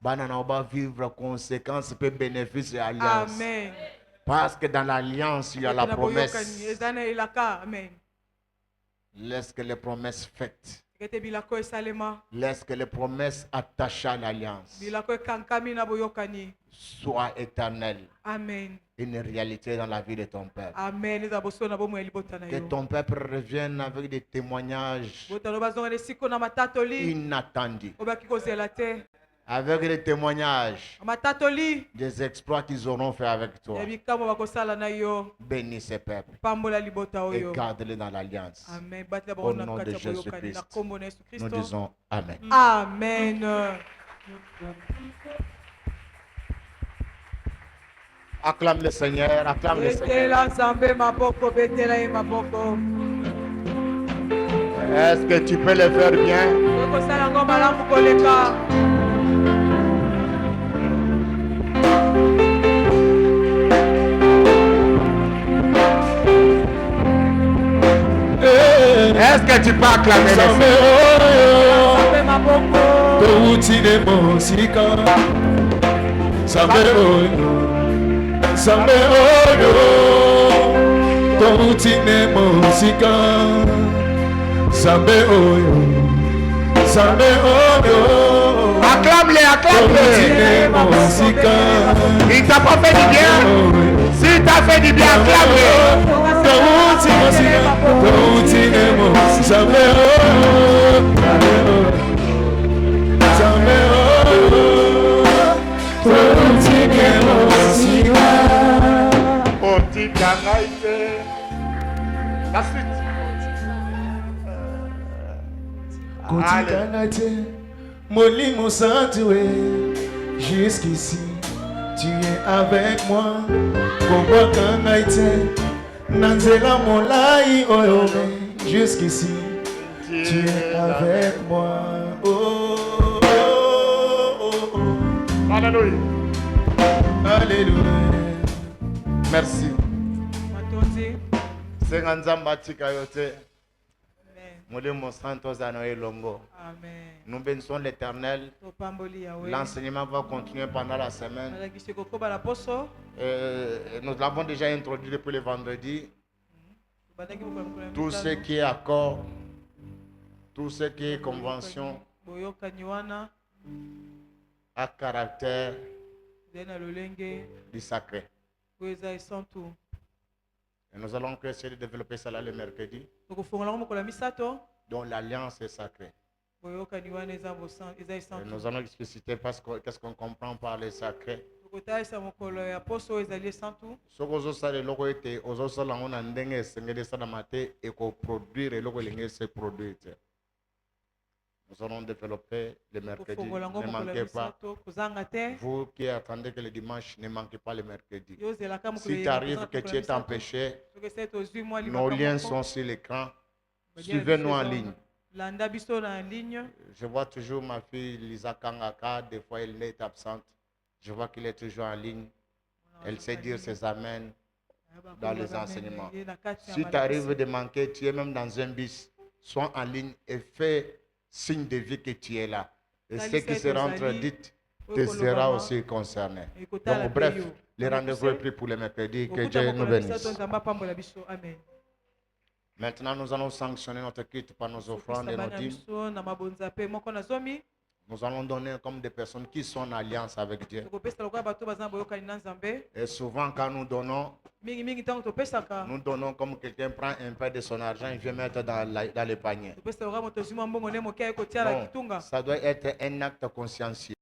Bana na ba vivre conséquences pe bénéfice de alliance. Amen. Parce que dans l'alliance il y a la promesse. Amen. Laisse que les promesses faites. Laisse Laisse que les promesses attachées à l'alliance soient éternelles. Amen. Une réalité dans la vie de ton Père. Amen. Que ton peuple revienne avec des témoignages inattendus. Avec des témoignages des exploits qu'ils auront fait avec toi. Bénis ces peuples et garde-les dans l'alliance. Au nom de Jésus-Christ, nous disons Amen. Amen. Acclame le Seigneur, acclame le Seigneur. Est-ce que tu peux le faire bien? Est-ce que tu peux acclamer le Seigneur? Acclame-le, acclame-le. Il t'a pas fait du bien. S'il t'a fait du bien, acclame-le. La suite. Molimo Santué, jusqu'ici, tu es avec moi. Kombo Kangaite, Nanzela Molai Oyome, jusqu'ici, tu es avec moi. Oh, oh, oh, oh. Alléluia. Alléluia. Merci. Matondi. Senganzamba tika yote. Amen. Molimo Santos Anoé Longo. Amen. Nous bénissons l'Éternel. Topamboli Yahweh. L'enseignement va continuer pendant la semaine. Alakisi kokoba la poso. Nous l'avons déjà introduit depuis le vendredi. Bandaki bukamukula Tout ce mitano. qui est accord, tout ce qui est convention Boyokani wana. à caractère Ezali na lolenge. du sacré. Oyo eza esantu. Et nous allons essayer de développer cela le mercredi. Tokofongola ngo mokolo ya misato. dont l'alliance est sacrée. Boyokani wana eza Et nous esantu. allons expliciter parce que qu'est-ce qu'on comprend par le sacré. Tokotalisa mokolo ya poso oyo ezali esantu. Soki ozosala eloko ete ozosala yango na ndenge esengeli esalama te ekoproduire eloko elingi eseproduire te. Nous allons développer le mercredi. Tokofongola ngo Ne mokolo ya manquez pas. misato. Kozanga te. Vous qui attendez que le dimanche, ne manquez pas le mercredi. Yo zelaka mokolo Si ya tu arrives kozanga que mokolo tu ya es misato. empêché, Soki ese tozwi mwa nos likambo liens moko. sont sur l'écran. Badia Suivez-nous en biso ligne. Landa biso na ligne. Je vois toujours ma fille Lisa Kangaka, des fois elle est absente. Je vois qu'elle est toujours en ligne. Elle sait dire ses amens dans les enseignements. Si tu arrives de manquer, tu es même dans un bus, sois en ligne et fais signe de vie que tu es là. Et ce qui sera interdit te sera aussi concerné. Donc bref, le rendez-vous est pris pour le mercredi. Que Dieu nous bénisse. Amen. Maintenant, nous allons sanctionner notre culte par nos offrandes et nos dîmes. Nous allons donner comme des personnes qui sont en alliance avec Dieu. Et souvent, quand nous donnons comme quelqu'un prend un peu de son argent, il vient mettre dans le panier. Non, ça doit être un acte consciencieux.